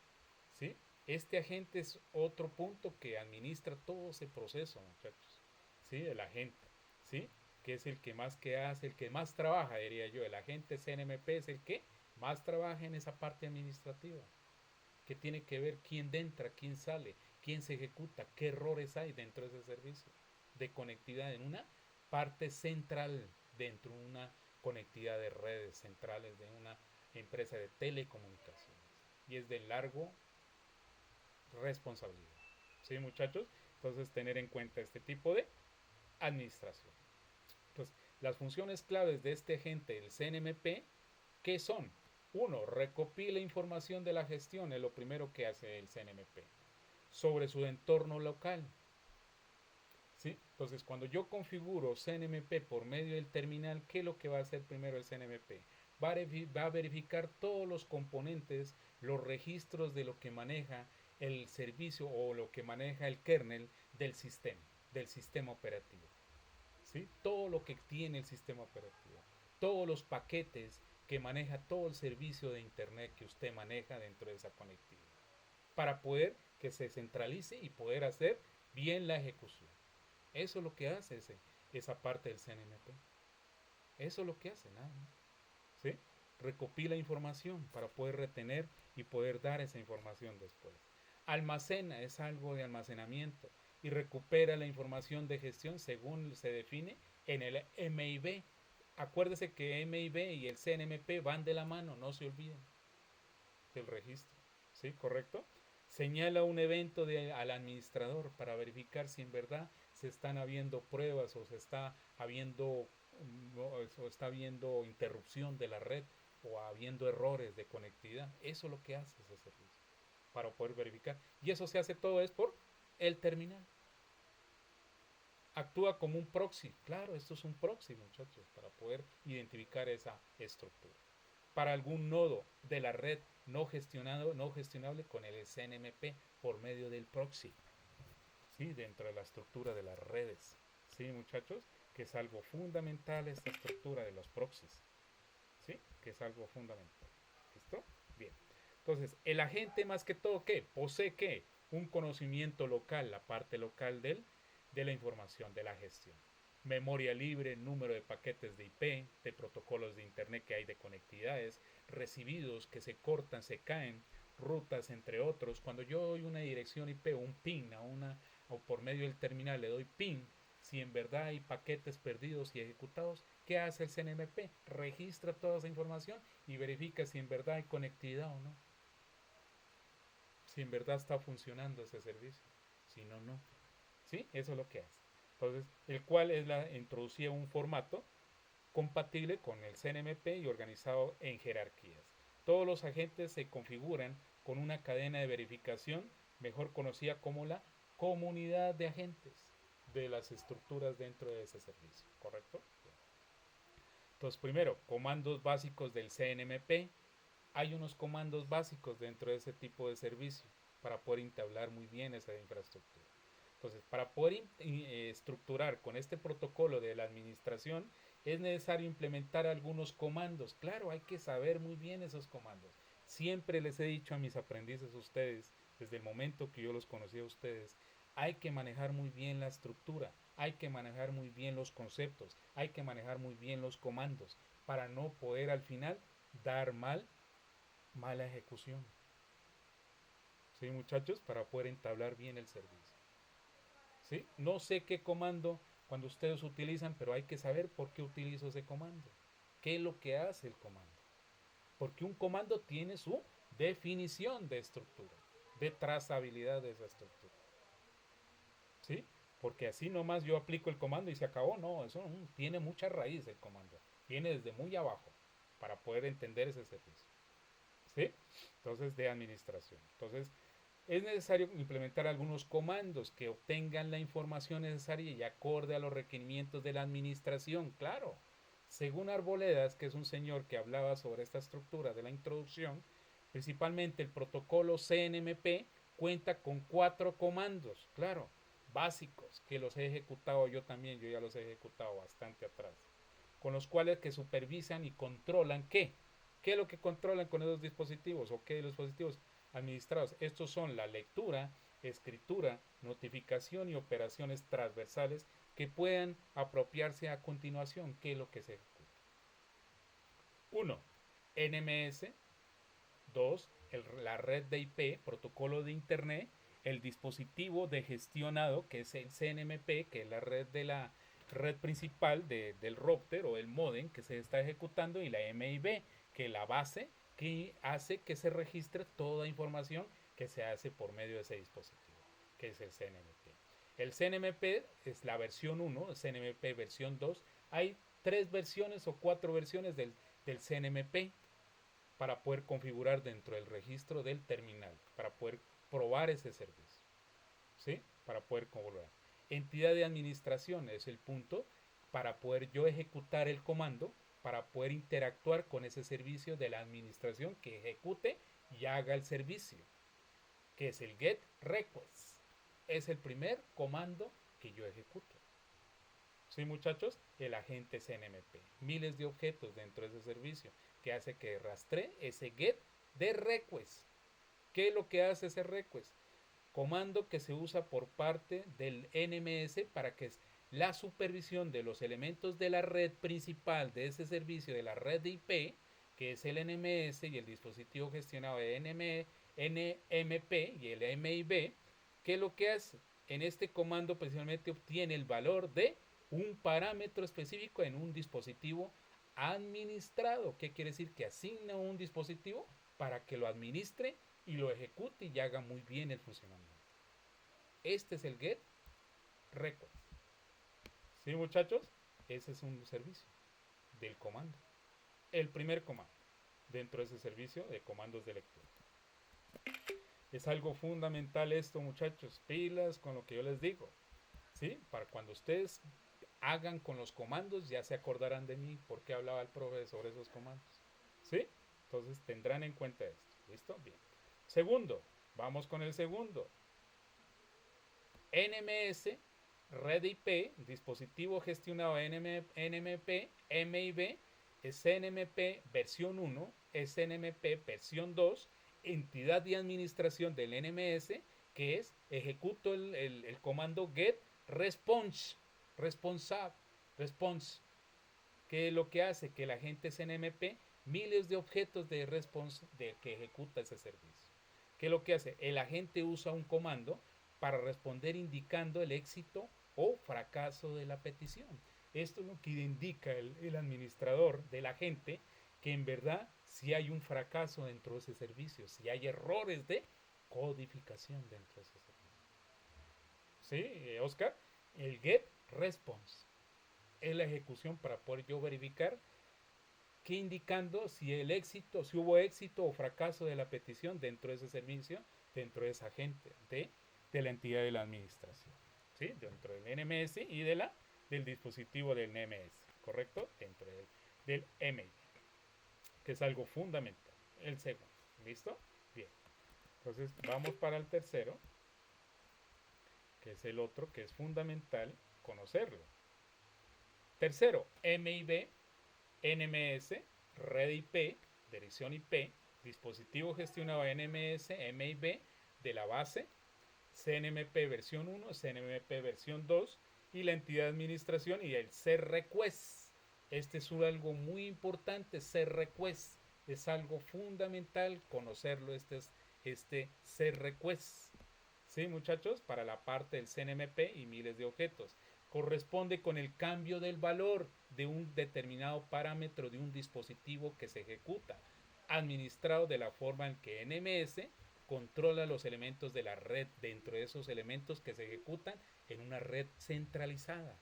¿Sí? Este agente es otro punto que administra todo ese proceso, muchachos. ¿Sí? El agente. ¿Sí? Que es el que más que hace, el que más trabaja, diría yo. El agente CNMP es el que más trabaja en esa parte administrativa. Que tiene que ver quién entra, quién sale, quién se ejecuta, qué errores hay dentro de ese servicio de conectividad en una parte central, dentro de una conectividad de redes centrales de una empresa de telecomunicaciones. Y es de largo responsabilidad. ¿Sí, muchachos? Entonces, tener en cuenta este tipo de administración. Entonces, las funciones claves de este agente, el CNMP, ¿Qué son? Uno, recopila información de la gestión, es lo primero que hace el CNMP, sobre su entorno local. ¿Sí? Entonces, cuando yo configuro CNMP por medio del terminal, ¿qué es lo que va a hacer primero el CNMP? Va a verificar todos los componentes, los registros de lo que maneja el servicio o lo que maneja el kernel del sistema operativo. ¿Sí? Todo lo que tiene el sistema operativo, todos los paquetes que maneja todo el servicio de internet que usted maneja dentro de esa conectividad, para poder que se centralice y poder hacer bien la ejecución. Eso es lo que hace esa parte del CNMP. Eso es lo que hace, nada más. ¿Sí? Recopila información para poder retener y poder dar esa información después. Almacena, es algo de almacenamiento y recupera la información de gestión según se define en el MIB. Acuérdese que MIB y el CNMP van de la mano, no se olviden del registro. ¿Sí? ¿Correcto? Señala un evento al administrador para verificar si en verdad se están habiendo pruebas o se está habiendo interrupción de la red o habiendo errores de conectividad. Eso es lo que hace ese servicio para poder verificar. Y eso se hace todo es por el terminal. Actúa como un proxy. Claro, esto es un proxy, muchachos, para poder identificar esa estructura. Para algún nodo de la red no gestionable con el CNMP por medio del proxy. ¿Sí? Dentro de la estructura de las redes. ¿Sí, muchachos? Que es algo fundamental esta estructura de los proxies. ¿Sí? Que es algo fundamental. ¿Listo? Bien. Entonces, el agente más que todo, ¿qué? Posee, ¿qué? Un conocimiento local, la parte local de la información, de la gestión. Memoria libre, número de paquetes de IP, de protocolos de internet que hay de conectividades, recibidos que se cortan, se caen, rutas, entre otros. Cuando yo doy una dirección IP o un PIN o por medio del terminal le doy PIN, si en verdad hay paquetes perdidos y ejecutados, ¿qué hace el CNMP? Registra toda esa información y verifica si en verdad hay conectividad o no. Si en verdad está funcionando ese servicio. Si no, no. ¿Sí? Eso es lo que hace. Entonces, el cual introducía un formato compatible con el CNMP y organizado en jerarquías. Todos los agentes se configuran con una cadena de verificación, mejor conocida como la comunidad de agentes de las estructuras dentro de ese servicio, ¿correcto? Entonces, primero, comandos básicos del CNMP. Hay unos comandos básicos dentro de ese tipo de servicio para poder entablar muy bien esa infraestructura. Entonces, para poder estructurar con este protocolo de la administración, es necesario implementar algunos comandos. Claro, hay que saber muy bien esos comandos. Siempre les he dicho a mis aprendices, a ustedes, desde el momento que yo los conocí a ustedes, hay que manejar muy bien la estructura, hay que manejar muy bien los conceptos, hay que manejar muy bien los comandos, para no poder al final dar mala ejecución. ¿Sí, muchachos? Para poder entablar bien el servicio. ¿Sí? No sé qué comando cuando ustedes utilizan, pero hay que saber por qué utilizo ese comando. ¿Qué es lo que hace el comando? Porque un comando tiene su definición de estructura, de trazabilidad de esa estructura. ¿Sí? Porque así nomás yo aplico el comando y se acabó. No, eso tiene mucha raíz el comando. Viene desde muy abajo para poder entender ese servicio. ¿Sí? Entonces, de administración. Entonces, es necesario implementar algunos comandos que obtengan la información necesaria y acorde a los requerimientos de la administración. Claro, según Arboledas, que es un señor que hablaba sobre esta estructura de la introducción, principalmente el protocolo CNMP cuenta con 4 comandos, claro, básicos, que los he ejecutado yo también, yo ya los he ejecutado bastante atrás, con los cuales que supervisan y controlan ¿qué? ¿Qué es lo que controlan con esos dispositivos o qué dispositivos administrados? Estos son la lectura, escritura, notificación y operaciones transversales que puedan apropiarse a continuación. ¿Qué es lo que se ejecuta? 1. NMS. 2. La red de IP, protocolo de internet. El dispositivo de gestionado, que es el CNMP, que es la red de la red principal del router o el modem que se está ejecutando, y la MIB, que es la base que hace que se registre toda información que se hace por medio de ese dispositivo, que es el CNMP. El CNMP es la versión 1, el CNMP versión 2. Hay 3 versiones o 4 versiones del CNMP. para poder configurar dentro del registro del terminal, para poder probar ese servicio, ¿sí? Para poder configurar. Entidad de administración es el punto para poder yo ejecutar el comando, para poder interactuar con ese servicio de la administración que ejecute y haga el servicio, que es el get request. Es el primer comando que yo ejecuto. ¿Sí, muchachos? El agente CNMP. Miles de objetos dentro de ese servicio que hace que rastree ese get de request. ¿Qué es lo que hace ese request? Comando que se usa por parte del NMS para que la supervisión de los elementos de la red principal de ese servicio de la red de IP, que es el NMS y el dispositivo gestionado de NMP y el MIB, que lo que hace en este comando precisamente obtiene el valor de un parámetro específico en un dispositivo administrado. ¿Qué quiere decir? Que asigna un dispositivo para que lo administre y lo ejecute y haga muy bien el funcionamiento. Este es el get request. ¿Sí, muchachos? Ese es un servicio del comando. El primer comando dentro de ese servicio de comandos de lectura. Es algo fundamental esto, muchachos. Pilas con lo que yo les digo. ¿Sí? Para cuando ustedes hagan con los comandos, ya se acordarán de mí porque hablaba el profe sobre esos comandos. ¿Sí? Entonces tendrán en cuenta esto. ¿Listo? Bien. Segundo, vamos con el segundo. NMS, red IP, dispositivo gestionado NMP, MIB, SNMP versión 1, SNMP versión 2, entidad de administración del NMS, que es ejecuto el comando get response, response, que lo que hace que el agente SNMP miles de objetos de response de que ejecuta ese servicio. ¿Qué es lo que hace? El agente usa un comando para responder indicando el éxito o fracaso de la petición. Esto es lo que indica el administrador del agente, que en verdad si hay un fracaso dentro de ese servicio, si hay errores de codificación dentro de ese servicio. ¿Sí, Oscar? El get response es la ejecución para poder yo verificar que indicando si el éxito, si hubo éxito o fracaso de la petición dentro de ese servicio, dentro de esa agente de la entidad de la administración, ¿sí? Dentro del NMS y del dispositivo del NMS, ¿correcto? Dentro del MI, que es algo fundamental. El segundo, ¿listo? Bien. Entonces vamos para el tercero, que es el otro que es fundamental conocerlo. Tercero, MIB, NMS, red IP, dirección IP, dispositivo gestionado NMS, MIB de la base, CNMP versión 1, CNMP versión 2 y la entidad de administración y el CRequest. Este es algo muy importante, CRequest. Es algo fundamental conocerlo, este CRequest. ¿Sí, muchachos? Para la parte del CNMP y miles de objetos. Corresponde con el cambio del valor de un determinado parámetro de un dispositivo que se ejecuta, administrado de la forma en que NMS controla los elementos de la red dentro de esos elementos que se ejecutan en una red centralizada,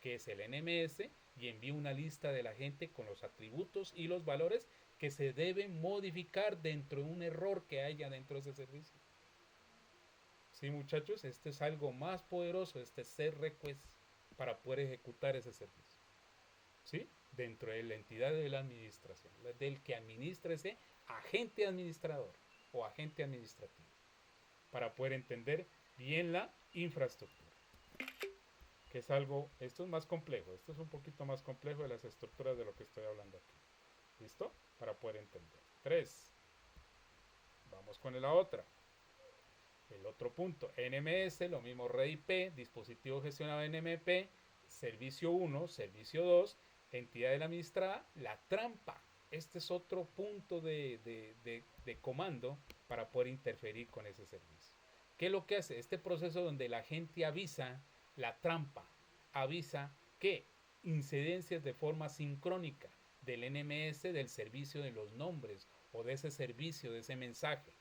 que es el NMS, y envía una lista de la gente con los atributos y los valores que se deben modificar dentro de un error que haya dentro de ese servicio. Sí, muchachos, este es algo más poderoso, este CRequest, para poder ejecutar ese servicio. ¿Sí? Dentro de la entidad de la administración, del que administra ese agente administrador o agente administrativo, para poder entender bien la infraestructura. Que es algo, esto es más complejo, esto es un poquito más complejo de las estructuras de lo que estoy hablando aquí. ¿Listo? Para poder entender. 3. Vamos con la otra. El otro punto, NMS, lo mismo red IP, dispositivo gestionado NMP, servicio 1, servicio 2, entidad de la administrada, la trampa. Este es otro punto de comando para poder interferir con ese servicio. ¿Qué es lo que hace? Este proceso donde la gente avisa, la trampa, avisa que incidencias de forma sincrónica del NMS, del servicio de los nombres o de ese servicio, de ese mensaje.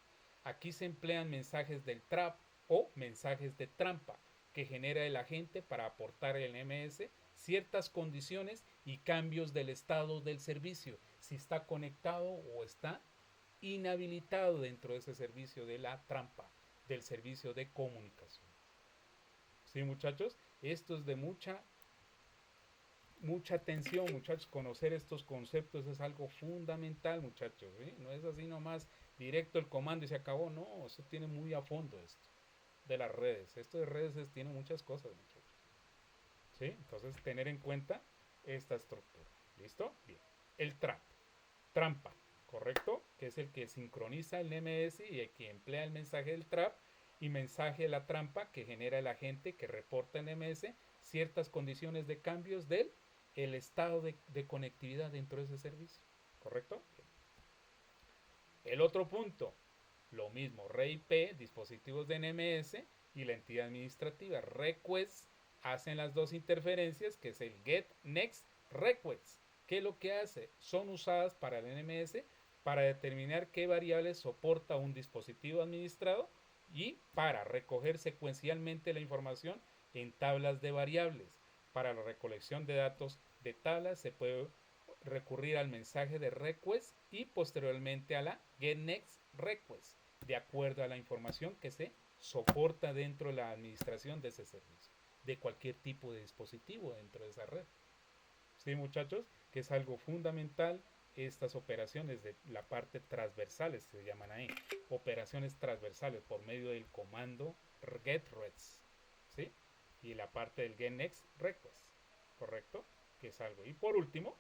Aquí se emplean mensajes del trap o mensajes de trampa que genera el agente para aportar el NMS ciertas condiciones y cambios del estado del servicio, si está conectado o está inhabilitado dentro de ese servicio de la trampa, del servicio de comunicación. ¿Sí, muchachos? Esto es de mucha atención, muchachos. Conocer estos conceptos es algo fundamental, muchachos, ¿sí? No es así nomás directo el comando y se acabó. No, eso tiene muy a fondo esto de las redes. Esto de redes tiene muchas cosas, muchachos. ¿Sí? Entonces, tener en cuenta esta estructura. ¿Listo? Bien. El trampa, ¿correcto? Que es el que sincroniza el NMS y el que emplea el mensaje del trap y mensaje de la trampa que genera el agente que reporta en NMS ciertas condiciones de cambios del el estado de conectividad dentro de ese servicio. ¿Correcto? Bien. El otro punto, lo mismo, red IP, dispositivos de NMS y la entidad administrativa. Requests hacen las dos interferencias, que es el get, next, requests. ¿Qué es lo que hace? Son usadas para el NMS para determinar qué variables soporta un dispositivo administrado y para recoger secuencialmente la información en tablas de variables. Para la recolección de datos de tablas se puede recurrir al mensaje de request y posteriormente a la getNext request, de acuerdo a la información que se soporta dentro de la administración de ese servicio, de cualquier tipo de dispositivo dentro de esa red. ¿Sí, muchachos? Que es algo fundamental estas operaciones de la parte transversales, se llaman ahí, operaciones transversales por medio del comando getRequest, ¿sí? Y la parte del getNext request, ¿correcto? Que es algo. Y por último,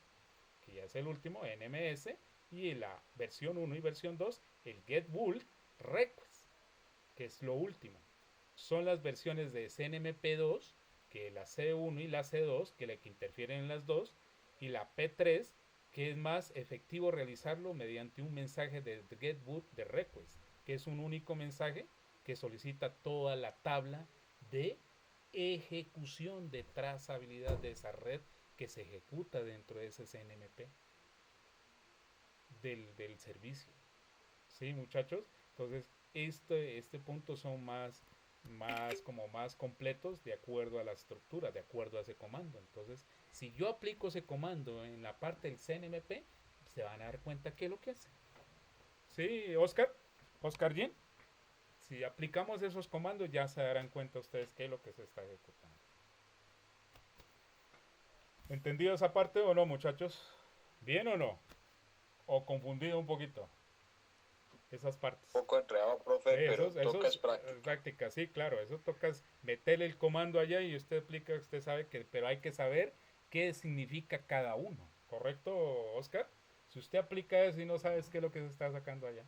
que ya es el último, NMS, y la versión 1 y versión 2, el getBulk request, que es lo último. Son las versiones de CNMP2, que la C1 y la C2, que la que interfieren en las dos, y la P3, que es más efectivo realizarlo mediante un mensaje de getBulk de request, que es un único mensaje que solicita toda la tabla de ejecución de trazabilidad de esa red que se ejecuta dentro de ese CNMP del servicio. ¿Sí, muchachos? Entonces, este punto son más completos de acuerdo a la estructura, de acuerdo a ese comando. Entonces, si yo aplico ese comando en la parte del CNMP, se van a dar cuenta qué es lo que hace. ¿Sí, Oscar Jean? Si aplicamos esos comandos, ya se darán cuenta ustedes qué es lo que se está ejecutando. ¿Entendido esa parte o no, muchachos? ¿Bien o no? ¿O confundido un poquito? Esas partes. Un poco enredado, profe, pero tocas práctica. Práctica, sí, claro, eso tocas meterle el comando allá y usted explica, usted sabe que, pero hay que saber qué significa cada uno, ¿correcto, Oscar? Si usted aplica eso y no sabes qué es lo que se está sacando allá,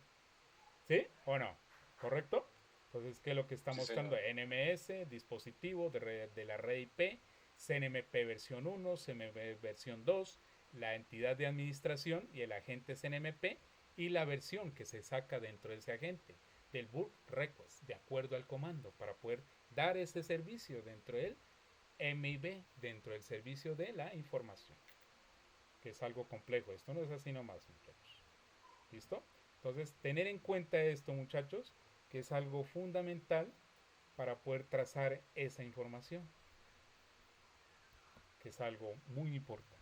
¿sí o no? ¿Correcto? Entonces, ¿qué es lo que está mostrando? NMS, dispositivo de la red IP, CNMP versión 1, CNMP versión 2, la entidad de administración y el agente CNMP, y la versión que se saca dentro de ese agente del bulk request de acuerdo al comando para poder dar ese servicio dentro del MIB, dentro del servicio de la información, que es algo complejo. Esto no es así nomás, muchachos. ¿Listo? Entonces, tener en cuenta esto, muchachos, que es algo fundamental para poder trazar esa información, que es algo muy importante.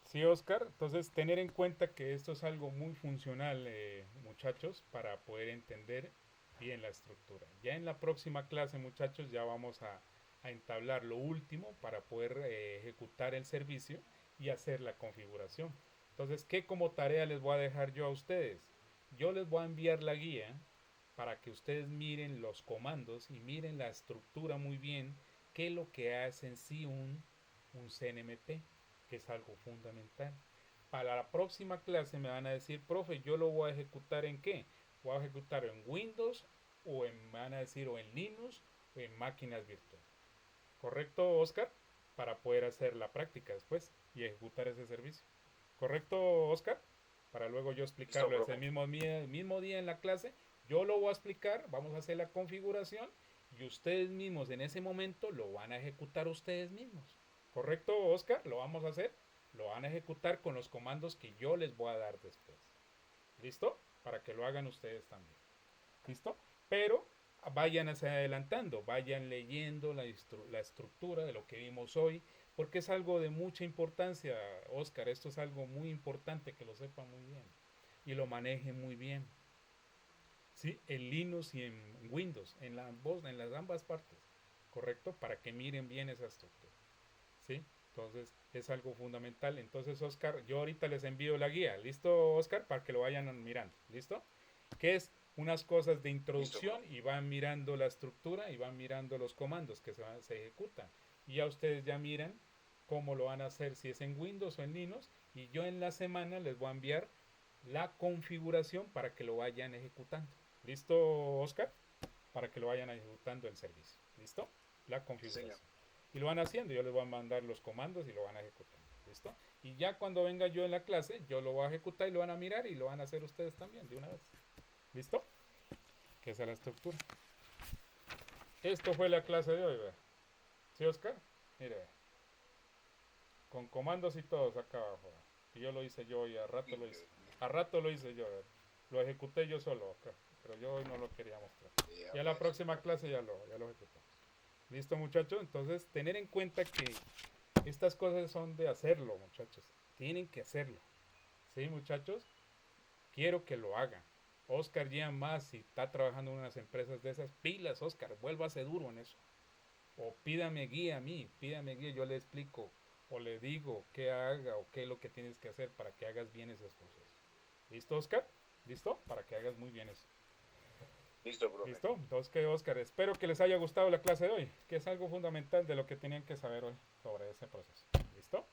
Sí, Oscar. Entonces, tener en cuenta que esto es algo muy funcional, muchachos, para poder entender bien la estructura. Ya en la próxima clase, muchachos, ya vamos a entablar lo último para poder ejecutar el servicio y hacer la configuración. Entonces, ¿qué como tarea les voy a dejar yo a ustedes? Yo les voy a enviar la guía para que ustedes miren los comandos y miren la estructura muy bien, qué es lo que hace en sí un CNMP, que es algo fundamental. Para la próxima clase me van a decir, profe, yo lo voy a ejecutar en qué? Voy a ejecutar en Windows o me van a decir o en Linux o en máquinas virtuales. ¿Correcto, Oscar? Para poder hacer la práctica después y ejecutar ese servicio. ¿Correcto, Oscar? Para luego yo explicarlo ese mismo día en la clase. Yo lo voy a explicar, vamos a hacer la configuración y ustedes mismos en ese momento lo van a ejecutar ustedes mismos. ¿Correcto, Oscar? Lo vamos a hacer. Lo van a ejecutar con los comandos que yo les voy a dar después. ¿Listo? para que lo hagan ustedes también. ¿Listo? Pero vayan adelantando, vayan leyendo la estructura de lo que vimos hoy, porque es algo de mucha importancia, Oscar. Esto es algo muy importante que lo sepan muy bien y lo manejen muy bien. ¿Sí? En Linux y en Windows, en las ambas partes, ¿correcto? Para que miren bien esa estructura. ¿Sí? Entonces es algo fundamental. Entonces, Oscar, yo ahorita les envío la guía. ¿Listo, Oscar? Para que lo vayan mirando. ¿Listo? Que es unas cosas de introducción y van mirando la estructura y van mirando los comandos que se ejecutan. Y ya ustedes ya miran cómo lo van a hacer, si es en Windows o en Linux. Y yo en la semana les voy a enviar la configuración para que lo vayan ejecutando. ¿Listo, Oscar? Para que lo vayan ejecutando el servicio. ¿Listo? La configuración. Sí, y lo van haciendo, yo les voy a mandar los comandos y lo van a ejecutar. ¿Listo? Y ya cuando venga yo en la clase, yo lo voy a ejecutar y lo van a mirar y lo van a hacer ustedes también de una vez. ¿Listo? Que esa es la estructura. Esto fue la clase de hoy, ¿verdad? ¿Sí, Oscar? Mire, con comandos y todos acá abajo. Y yo lo hice yo y a rato lo hice. A rato lo hice yo, ¿verdad? Lo ejecuté yo solo acá, pero yo hoy no lo quería mostrar. Ya la próxima clase ya lo ejecutamos. ¿Listo, muchachos? Entonces, tener en cuenta que estas cosas son de hacerlo, muchachos. Tienen que hacerlo. ¿Sí, muchachos? Quiero que lo hagan. Oscar ya más, si está trabajando en unas empresas de esas, pilas, Oscar, vuélvase duro en eso. O pídame guía a mí, pídame guía, yo le explico, o le digo qué haga o qué es lo que tienes que hacer para que hagas bien esos procesos. ¿Listo, Oscar? ¿Listo? Para que hagas muy bien eso. Listo, profe. ¿Listo? Entonces, ¿qué, Oscar? Espero que les haya gustado la clase de hoy, que es algo fundamental de lo que tenían que saber hoy sobre ese proceso. ¿Listo?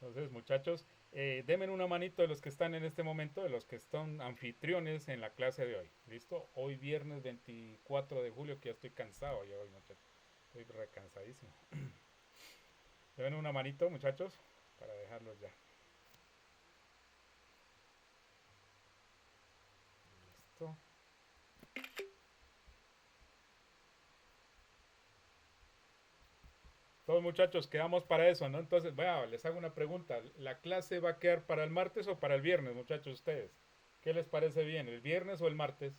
Entonces, muchachos, denme una manito de los que están en este momento, de los que están anfitriones en la clase de hoy. ¿Listo? Hoy viernes 24 de julio, que ya estoy cansado yo hoy, muchachos. Estoy recansadísimo. Denme una manito, muchachos, para dejarlos ya. Listo. Todos muchachos, quedamos para eso, ¿no? Entonces, bueno, les hago una pregunta. ¿La clase va a quedar para el martes o para el viernes, muchachos, ustedes? ¿Qué les parece bien, el viernes o el martes?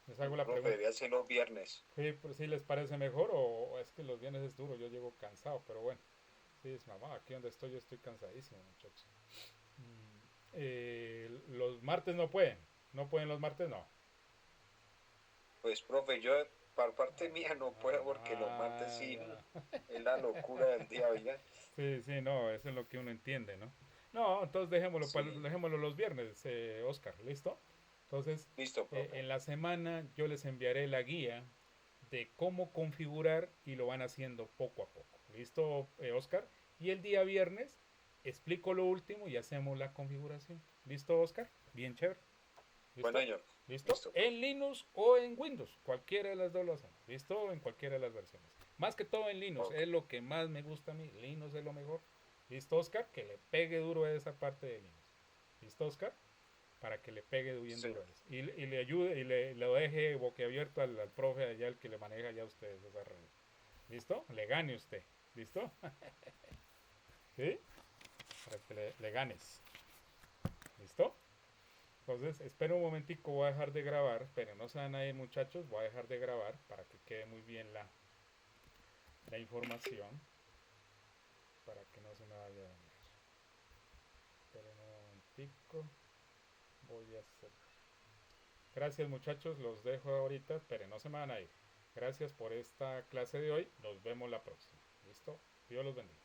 Les hago la Profe, pregunta. debería ser los viernes. Sí, pues, ¿sí les parece mejor o es que los viernes es duro? Yo llego cansado, pero bueno. Sí, es mamá, aquí donde estoy yo estoy cansadísimo, muchachos. Los martes no pueden. ¿No pueden los martes? No. Pues, profe, yo por parte mía no puedo porque los martes sí Ya. es la locura del día, oiga. Sí, sí, no, eso es lo que uno entiende, ¿no? No, entonces dejémoslo, Sí, dejémoslo los viernes, Oscar, ¿listo? Entonces, listo, profe. en la semana yo les enviaré la guía de cómo configurar y lo van haciendo poco a poco. ¿Listo, Oscar? Y el día viernes explico lo último y hacemos la configuración. ¿Listo, Oscar? Bien chévere. Bueno, ¿Listo? señor. ¿Listo? Listo, profe. En Linux o en Windows. Cualquiera de las dos lo hacemos. ¿Listo? En cualquiera de las versiones. Más que todo en Linux. Ok. Es lo que más me gusta a mí. Linux es lo mejor. ¿Listo, Oscar? Que le pegue duro a esa parte de Linux. ¿Listo, Oscar? Para que le pegue bien Sí, duro a señor. eso. Y le ayude y le lo deje boquiabierto al profe allá, el que le maneja ya a ustedes esa red. ¿Listo? Le gane usted. ¿Listo? ¿Sí? Para que le ganes. ¿Listo? Entonces, espero un momentico, voy a dejar de grabar, pero no se van a ir muchachos, voy a dejar de grabar para que quede muy bien la información, para que no se me vaya a dañar. Esperen un momentico, voy a hacer. Gracias muchachos, los dejo ahorita, pero no se me van a ir. Gracias por esta clase de hoy, nos vemos la próxima. ¿Listo? Dios los bendiga.